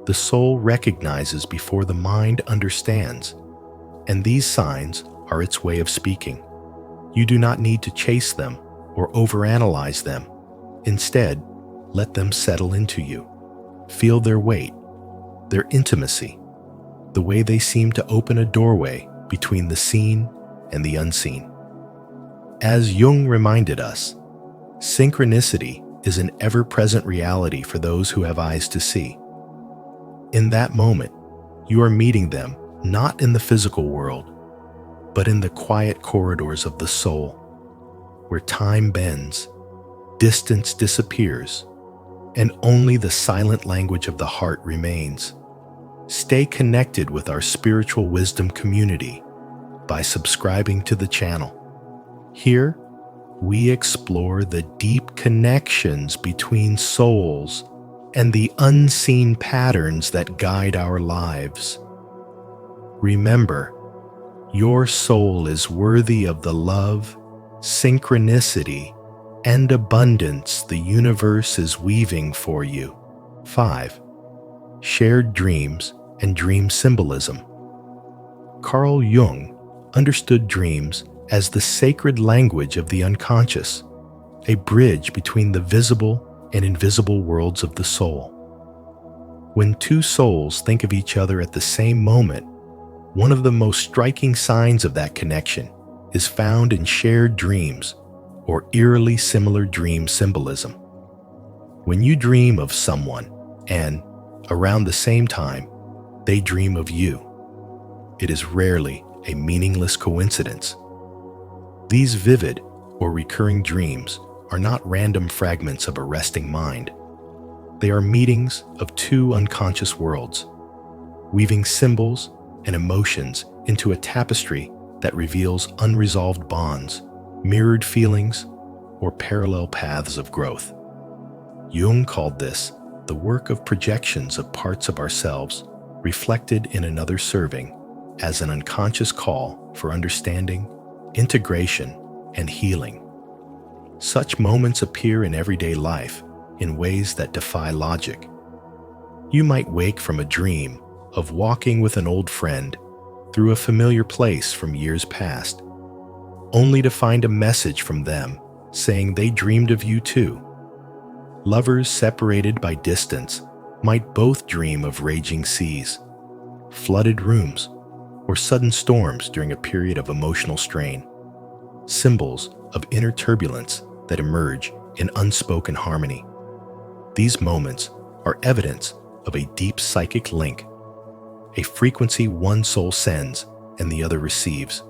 The soul recognizes before the mind understands, and these signs are its way of speaking. You do not need to chase them or overanalyze them. Instead, let them settle into you. Feel their weight, their intimacy, the way they seem to open a doorway between the seen and the unseen. As Jung reminded us, synchronicity is an ever-present reality for those who have eyes to see. In that moment, you are meeting them not in the physical world, but in the quiet corridors of the soul, where time bends, distance disappears, and only the silent language of the heart remains. Stay connected with our spiritual wisdom community by subscribing to the channel. Here, we explore the deep connections between souls and the unseen patterns that guide our lives. Remember, your soul is worthy of the love, synchronicity, and abundance the universe is weaving for you. 5. Shared dreams and dream symbolism. Carl Jung understood dreams as the sacred language of the unconscious, a bridge between the visible and invisible worlds of the soul. When two souls think of each other at the same moment, one of the most striking signs of that connection is found in shared dreams or eerily similar dream symbolism. When you dream of someone and, around the same time, they dream of you, it is rarely a meaningless coincidence. These vivid or recurring dreams are not random fragments of a resting mind. They are meetings of two unconscious worlds, weaving symbols and emotions into a tapestry that reveals unresolved bonds, mirrored feelings, or parallel paths of growth. Jung called this the work of projections of parts of ourselves reflected in another serving as an unconscious call for understanding, integration, and healing. Such moments appear in everyday life in ways that defy logic. You might wake from a dream of walking with an old friend through a familiar place from years past, only to find a message from them saying they dreamed of you too. Lovers separated by distance might both dream of raging seas, flooded rooms, or sudden storms during a period of emotional strain, symbols of inner turbulence that emerge in unspoken harmony. These moments are evidence of a deep psychic link, a frequency one soul sends and the other receives,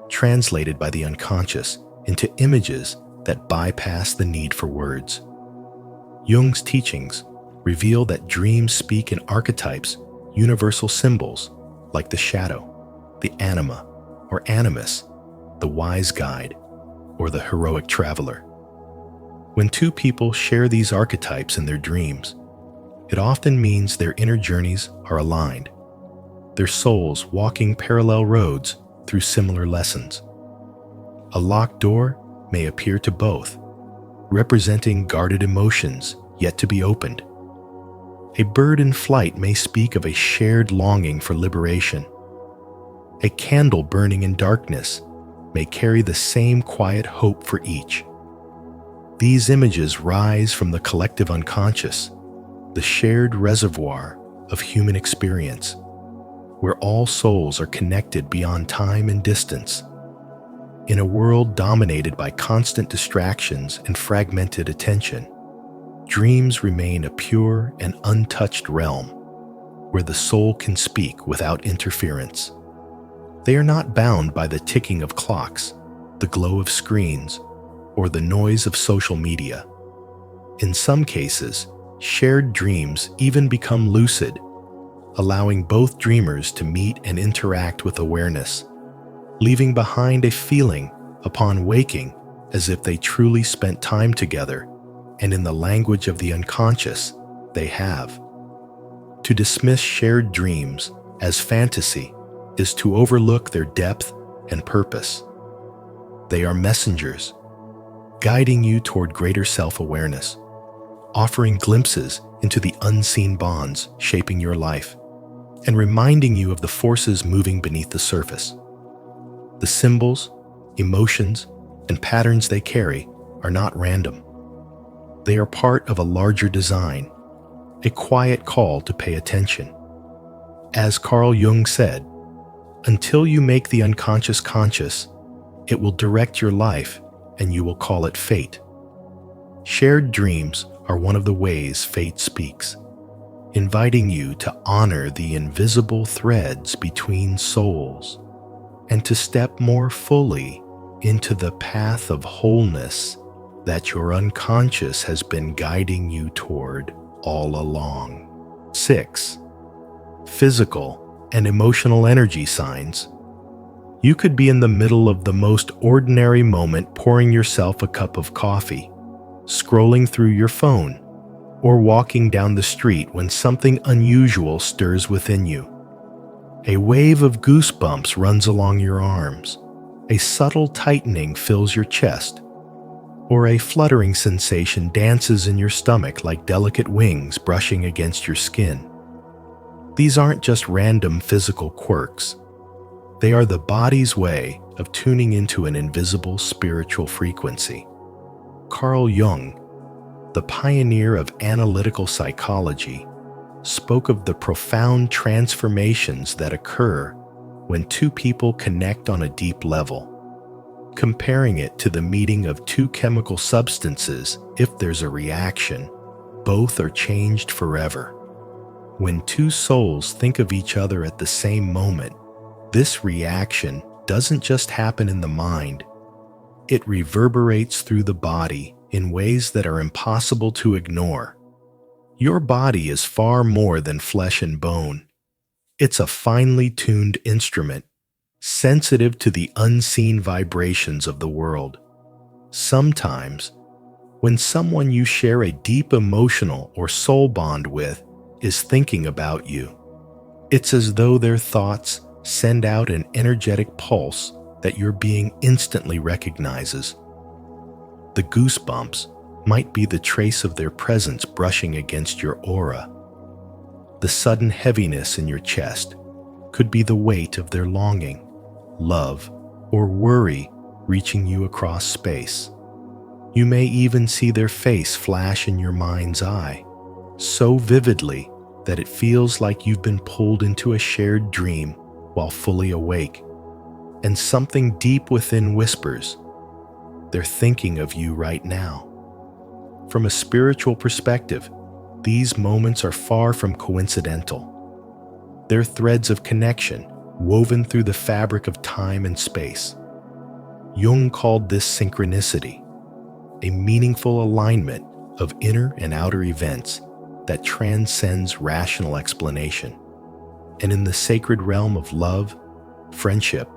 translated by the unconscious into images that bypass the need for words. Jung's teachings reveal that dreams speak in archetypes, universal symbols like the shadow, the anima or animus, the wise guide, or the heroic traveler. When two people share these archetypes in their dreams, it often means their inner journeys are aligned, their souls walking parallel roads through similar lessons. A locked door may appear to both, representing guarded emotions yet to be opened. A bird in flight may speak of a shared longing for liberation. A candle burning in darkness may carry the same quiet hope for each. These images rise from the collective unconscious, the shared reservoir of human experience, where all souls are connected beyond time and distance. In a world dominated by constant distractions and fragmented attention, dreams remain a pure and untouched realm, where the soul can speak without interference. They are not bound by the ticking of clocks, the glow of screens, or the noise of social media. In some cases, shared dreams even become lucid, allowing both dreamers to meet and interact with awareness, leaving behind a feeling upon waking as if they truly spent time together, and in the language of the unconscious, they have. To dismiss shared dreams as fantasy is to overlook their depth and purpose. They are messengers, guiding you toward greater self-awareness, offering glimpses into the unseen bonds shaping your life, and reminding you of the forces moving beneath the surface. The symbols, emotions, and patterns they carry are not random. They are part of a larger design, a quiet call to pay attention. As Carl Jung said, until you make the unconscious conscious, it will direct your life and you will call it fate. Shared dreams are one of the ways fate speaks, inviting you to honor the invisible threads between souls and to step more fully into the path of wholeness that your unconscious has been guiding you toward all along. 6. Physical and emotional energy signs. You could be in the middle of the most ordinary moment pouring yourself a cup of coffee, scrolling through your phone, or walking down the street when something unusual stirs within you. A wave of goosebumps runs along your arms, a subtle tightening fills your chest, or a fluttering sensation dances in your stomach like delicate wings brushing against your skin. These aren't just random physical quirks. They are the body's way of tuning into an invisible spiritual frequency. Carl Jung, the pioneer of analytical psychology, spoke of the profound transformations that occur when two people connect on a deep level, comparing it to the meeting of two chemical substances. If there's a reaction, both are changed forever. When two souls think of each other at the same moment, this reaction doesn't just happen in the mind. It reverberates through the body in ways that are impossible to ignore. Your body is far more than flesh and bone. It's a finely tuned instrument, sensitive to the unseen vibrations of the world. Sometimes, when someone you share a deep emotional or soul bond with is thinking about you, it's as though their thoughts send out an energetic pulse that your being instantly recognizes. The goosebumps might be the trace of their presence brushing against your aura. The sudden heaviness in your chest could be the weight of their longing, love, or worry reaching you across space. You may even see their face flash in your mind's eye, so vividly that it feels like you've been pulled into a shared dream while fully awake, and something deep within whispers, They're thinking of you right now. From a spiritual perspective, these moments are far from coincidental. They're threads of connection woven through the fabric of time and space. Jung called this synchronicity, a meaningful alignment of inner and outer events that transcends rational explanation. And in the sacred realm of love, friendship,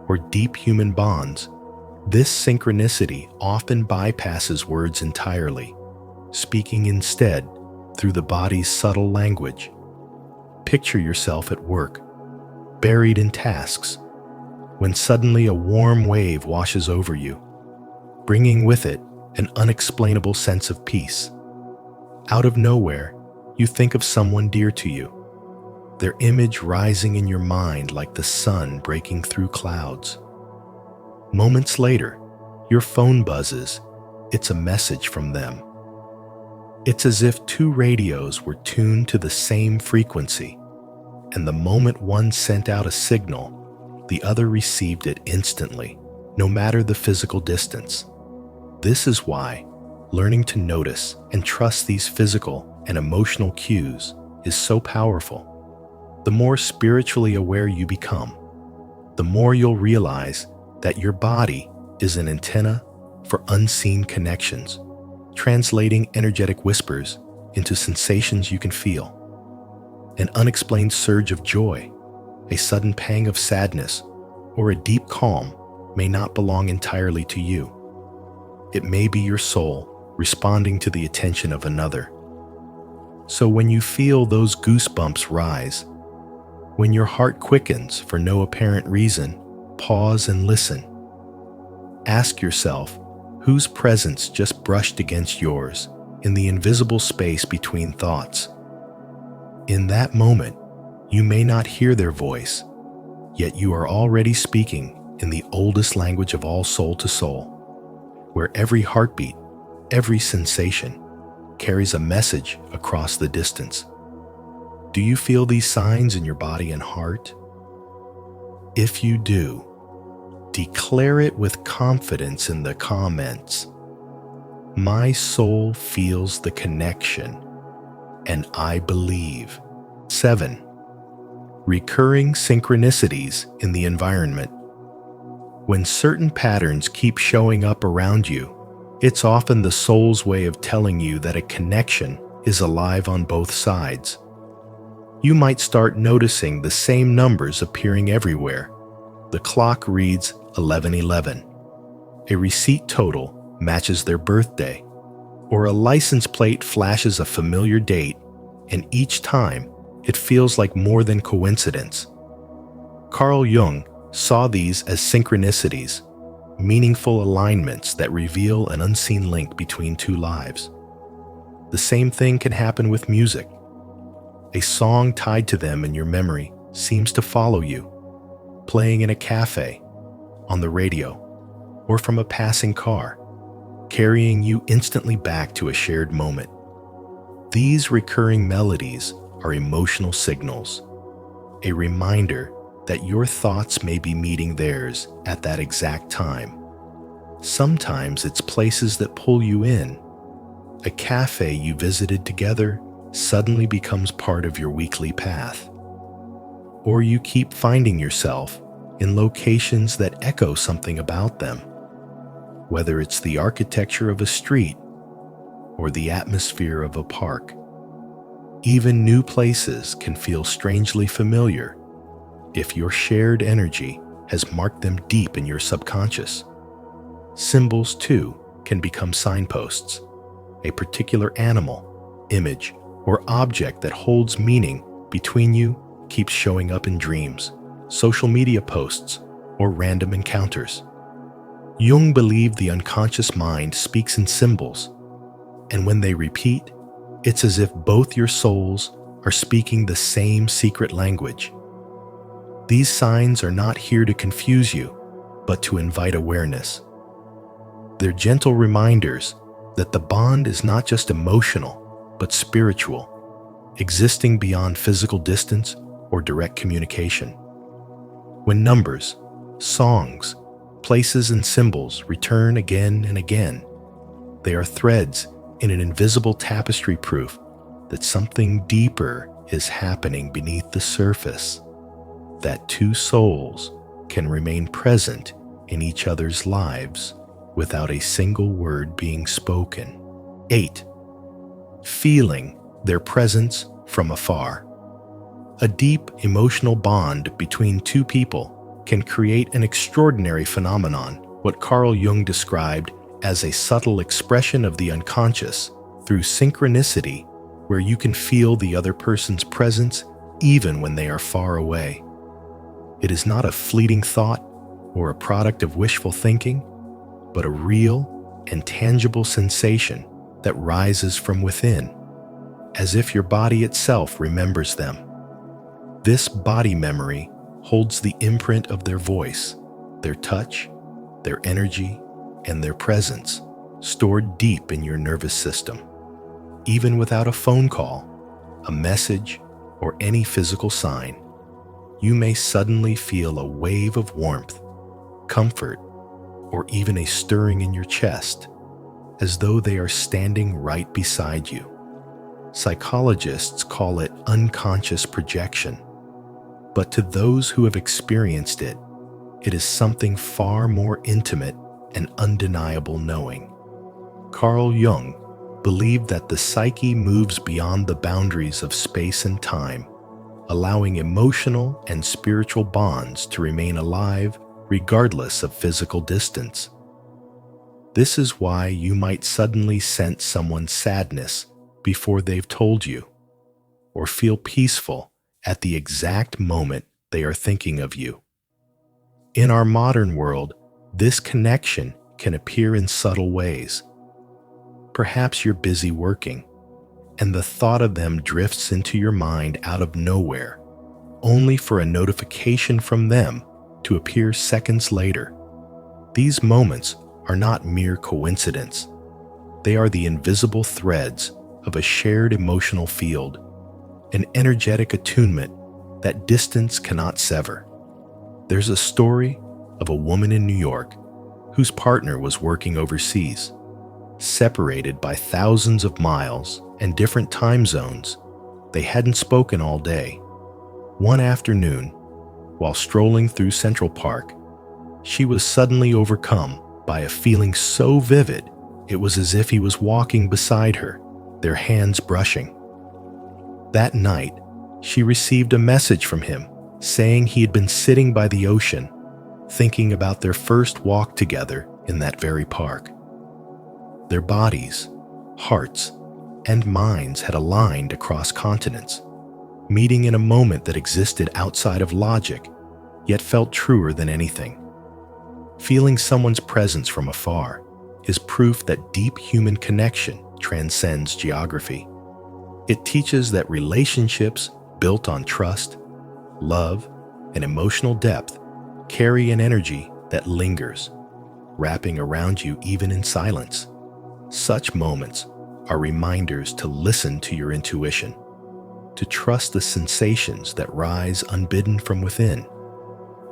or deep human bonds, this synchronicity often bypasses words entirely, speaking instead through the body's subtle language. Picture yourself at work, buried in tasks, when suddenly a warm wave washes over you, bringing with it an unexplainable sense of peace. Out of nowhere, you think of someone dear to you, their image rising in your mind like the sun breaking through clouds. Moments later, your phone buzzes. It's a message from them. It's as if two radios were tuned to the same frequency, and the moment one sent out a signal, the other received it instantly, no matter the physical distance. This is why learning to notice and trust these physical and emotional cues is so powerful. The more spiritually aware you become, the more you'll realize that your body is an antenna for unseen connections, translating energetic whispers into sensations you can feel. An unexplained surge of joy, a sudden pang of sadness, or a deep calm may not belong entirely to you. It may be your soul responding to the attention of another. So when you feel those goosebumps rise, when your heart quickens for no apparent reason, pause and listen. Ask yourself, whose presence just brushed against yours in the invisible space between thoughts? In that moment, you may not hear their voice, yet you are already speaking in the oldest language of all soul to soul, where every heartbeat, every sensation, carries a message across the distance. Do you feel these signs in your body and heart? If you do, declare it with confidence in the comments. My soul feels the connection, and I believe. 7. Recurring synchronicities in the environment. When certain patterns keep showing up around you, it's often the soul's way of telling you that a connection is alive on both sides. You might start noticing the same numbers appearing everywhere. The clock reads 11:11. A receipt total matches their birthday, or a license plate flashes a familiar date, and each time it feels like more than coincidence. Carl Jung saw these as synchronicities, meaningful alignments that reveal an unseen link between two lives. The same thing can happen with music. A song tied to them in your memory seems to follow you, playing in a cafe, on the radio, or from a passing car, carrying you instantly back to a shared moment. These recurring melodies are emotional signals, a reminder that your thoughts may be meeting theirs at that exact time. Sometimes it's places that pull you in. A cafe you visited together suddenly becomes part of your weekly path. Or you keep finding yourself in locations that echo something about them, whether it's the architecture of a street or the atmosphere of a park. Even new places can feel strangely familiar if your shared energy has marked them deep in your subconscious. Symbols, too, can become signposts. A particular animal, image, or object that holds meaning between you keeps showing up in dreams, social media posts, or random encounters. Jung believed the unconscious mind speaks in symbols, and when they repeat, it's as if both your souls are speaking the same secret language. These signs are not here to confuse you, but to invite awareness. They're gentle reminders that the bond is not just emotional, but spiritual, existing beyond physical distance or direct communication. When numbers, songs, Places and symbols return again and again. They are threads in an invisible tapestry, proof that something deeper is happening beneath the surface, that two souls can remain present in each other's lives without a single word being spoken. 8. Feeling their presence from afar. A deep emotional bond between two people can create an extraordinary phenomenon, what Carl Jung described as a subtle expression of the unconscious through synchronicity, where you can feel the other person's presence even when they are far away. It is not a fleeting thought or a product of wishful thinking, but a real and tangible sensation that rises from within, as if your body itself remembers them. This body memory holds the imprint of their voice, their touch, their energy, and their presence, stored deep in your nervous system. Even without a phone call, a message, or any physical sign, you may suddenly feel a wave of warmth, comfort, or even a stirring in your chest, as though they are standing right beside you. Psychologists call it unconscious projection, but to those who have experienced it, it is something far more intimate and undeniable knowing. Carl Jung believed that the psyche moves beyond the boundaries of space and time, allowing emotional and spiritual bonds to remain alive regardless of physical distance. This is why you might suddenly sense someone's sadness before they've told you, or feel peaceful at the exact moment they are thinking of you. In our modern world, this connection can appear in subtle ways. Perhaps you're busy working, and the thought of them drifts into your mind out of nowhere, only for a notification from them to appear seconds later. These moments are not mere coincidence. They are the invisible threads of a shared emotional field, an energetic attunement that distance cannot sever. There's a story of a woman in New York whose partner was working overseas. Separated by thousands of miles and different time zones, they hadn't spoken all day. One afternoon, while strolling through Central Park, she was suddenly overcome by a feeling so vivid it was as if he was walking beside her, their hands brushing. That night, she received a message from him saying he had been sitting by the ocean, thinking about their first walk together in that very park. Their bodies, hearts, and minds had aligned across continents, meeting in a moment that existed outside of logic, yet felt truer than anything. Feeling someone's presence from afar is proof that deep human connection transcends geography. It teaches that relationships built on trust, love, and emotional depth carry an energy that lingers, wrapping around you even in silence. Such moments are reminders to listen to your intuition, to trust the sensations that rise unbidden from within,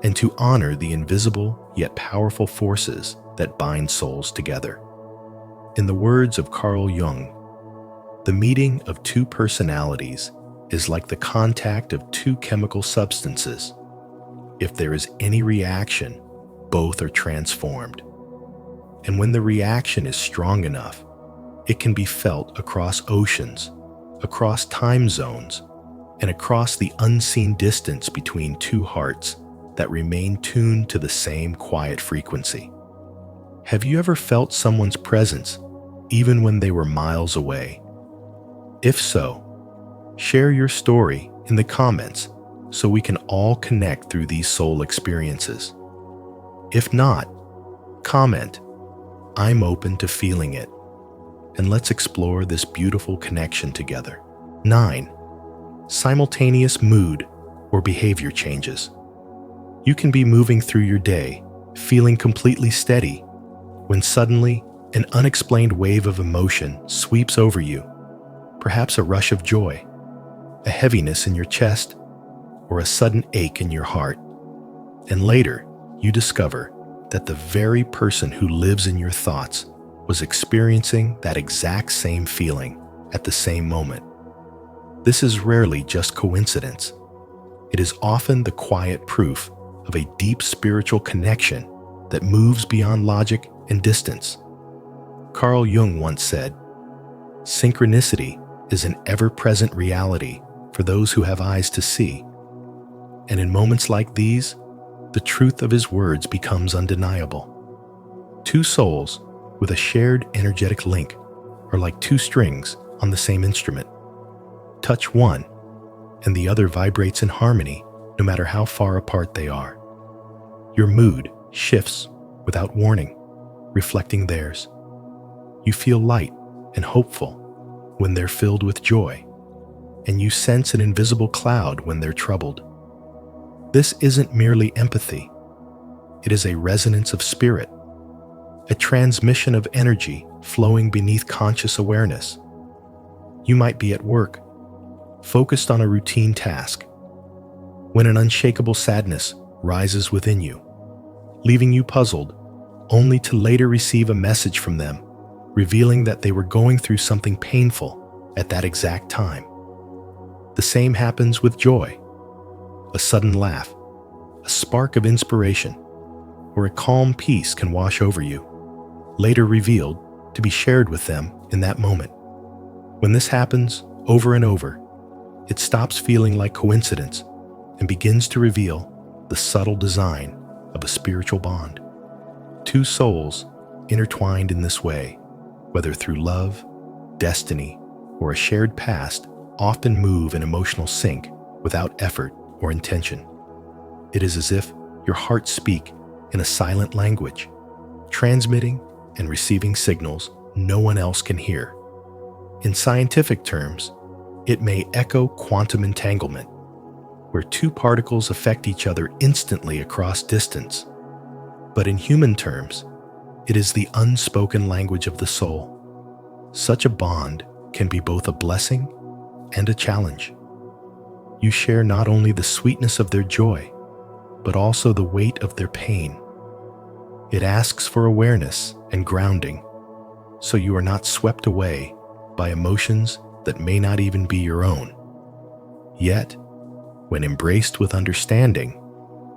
and to honor the invisible yet powerful forces that bind souls together. In the words of Carl Jung, the meeting of two personalities is like the contact of two chemical substances. If there is any reaction, both are transformed. And when the reaction is strong enough, it can be felt across oceans, across time zones, and across the unseen distance between two hearts that remain tuned to the same quiet frequency. Have you ever felt someone's presence even when they were miles away? If so, share your story in the comments so we can all connect through these soul experiences. If not, comment, "I'm open to feeling it," and let's explore this beautiful connection together. 9. Simultaneous mood or behavior changes. You can be moving through your day, feeling completely steady, when suddenly an unexplained wave of emotion sweeps over you, perhaps a rush of joy, a heaviness in your chest, or a sudden ache in your heart. And later, you discover that the very person who lives in your thoughts was experiencing that exact same feeling at the same moment. This is rarely just coincidence. It is often the quiet proof of a deep spiritual connection that moves beyond logic and distance. Carl Jung once said, "Synchronicity is an ever-present reality for those who have eyes to see." And in moments like these, the truth of his words becomes undeniable. Two souls with a shared energetic link are like two strings on the same instrument. Touch one, and the other vibrates in harmony no matter how far apart they are. Your mood shifts without warning, reflecting theirs. You feel light and hopeful when they're filled with joy, and you sense an invisible cloud when they're troubled. This isn't merely empathy. It is a resonance of spirit, a transmission of energy flowing beneath conscious awareness. You might be at work, focused on a routine task, when an unshakable sadness rises within you, leaving you puzzled, only to later receive a message from them, revealing that they were going through something painful at that exact time. The same happens with joy. A sudden laugh, a spark of inspiration, or a calm peace can wash over you, later revealed to be shared with them in that moment. When this happens over and over, it stops feeling like coincidence and begins to reveal the subtle design of a spiritual bond. Two souls intertwined in this way, whether through love, destiny, or a shared past, often move in emotional sync without effort or intention. It is as if your hearts speak in a silent language, transmitting and receiving signals no one else can hear. In scientific terms, it may echo quantum entanglement, where two particles affect each other instantly across distance. But in human terms, it is the unspoken language of the soul. Such a bond can be both a blessing and a challenge. You share not only the sweetness of their joy, but also the weight of their pain. It asks for awareness and grounding, so you are not swept away by emotions that may not even be your own. Yet, when embraced with understanding,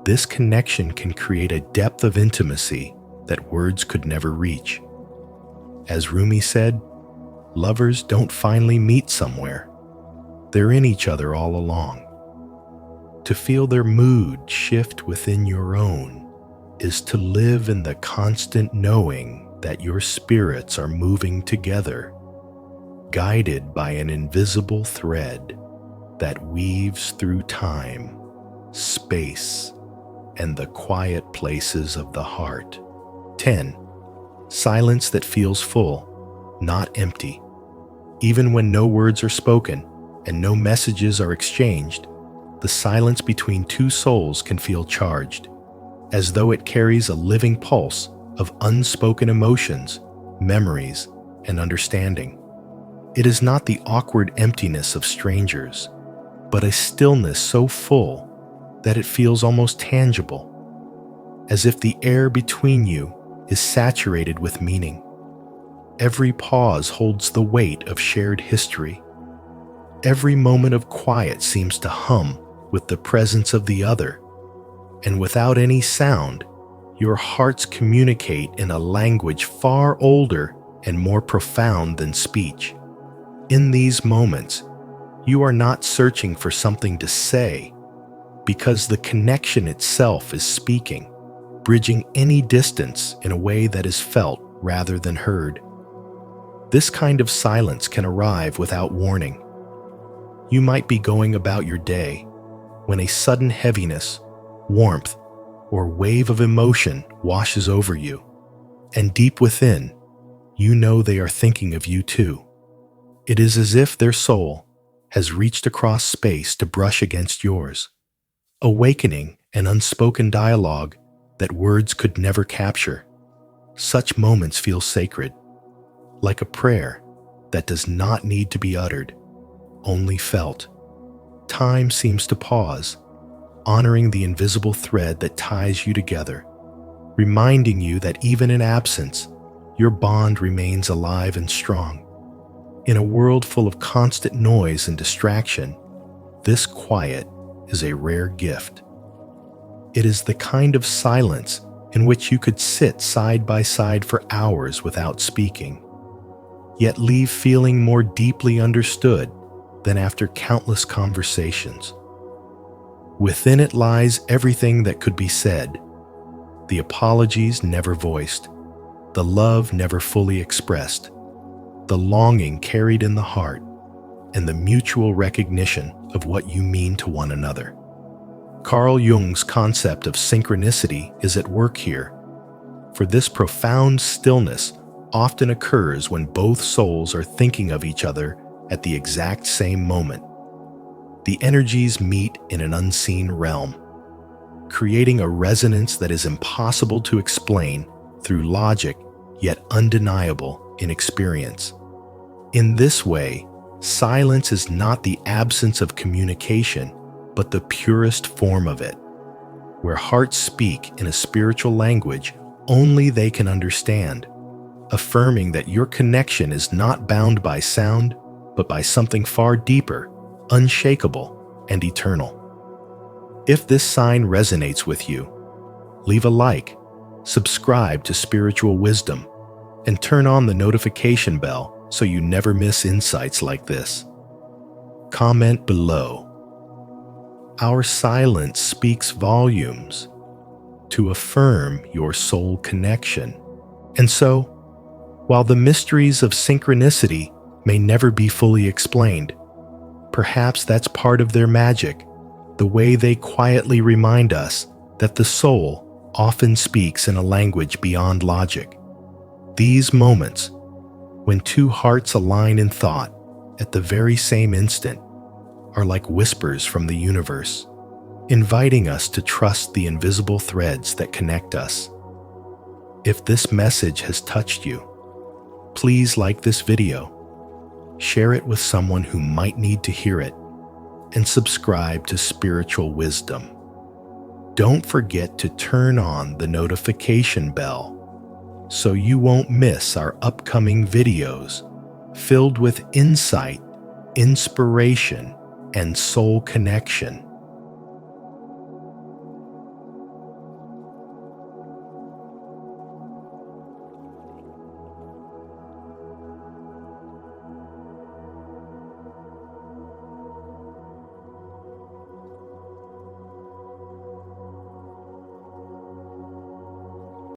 this connection can create a depth of intimacy that words could never reach. As Rumi said, lovers don't finally meet somewhere. They're in each other all along. To feel their mood shift within your own is to live in the constant knowing that your spirits are moving together, guided by an invisible thread that weaves through time, space, and the quiet places of the heart. 10. Silence that feels full, not empty. Even when no words are spoken and no messages are exchanged, the silence between two souls can feel charged, as though it carries a living pulse of unspoken emotions, memories, and understanding. It is not the awkward emptiness of strangers, but a stillness so full that it feels almost tangible, as if the air between you is saturated with meaning. Every pause holds the weight of shared history. Every moment of quiet seems to hum with the presence of the other, and without any sound, your hearts communicate in a language far older and more profound than speech. In these moments, you are not searching for something to say, because the connection itself is speaking, bridging any distance in a way that is felt rather than heard. This kind of silence can arrive without warning. You might be going about your day when a sudden heaviness, warmth, or wave of emotion washes over you, and deep within, you know they are thinking of you too. It is as if their soul has reached across space to brush against yours, awakening an unspoken dialogue that words could never capture. Such moments feel sacred, like a prayer that does not need to be uttered, only felt. Time seems to pause, honoring the invisible thread that ties you together. reminding you that even in absence, your bond remains alive and strong. In a world full of constant noise and distraction, this quiet is a rare gift. It is the kind of silence in which you could sit side by side for hours without speaking, yet leave feeling more deeply understood than after countless conversations. Within it lies everything that could be said, the apologies never voiced, the love never fully expressed, the longing carried in the heart, and the mutual recognition of what you mean to one another. Carl Jung's concept of synchronicity is at work here, for this profound stillness often occurs when both souls are thinking of each other at the exact same moment. The energies meet in an unseen realm, creating a resonance that is impossible to explain through logic, yet undeniable in experience. In this way, silence is not the absence of communication, but the purest form of it, where hearts speak in a spiritual language only they can understand, affirming that your connection is not bound by sound, but by something far deeper, unshakable, and eternal. If this sign resonates with you, leave a like, subscribe to Spiritual Wisdom, and turn on the notification bell so you never miss insights like this. Comment below. Our silence speaks volumes to affirm your soul connection. And so, while the mysteries of synchronicity may never be fully explained, perhaps that's part of their magic, the way they quietly remind us that the soul often speaks in a language beyond logic. These moments, when two hearts align in thought at the very same instant, are like whispers from the universe, inviting us to trust the invisible threads that connect us. If this message has touched you, please like this video, share it with someone who might need to hear it, and subscribe to Spiritual Wisdom. Don't forget to turn on the notification bell so you won't miss our upcoming videos filled with insight, inspiration, and soul connection.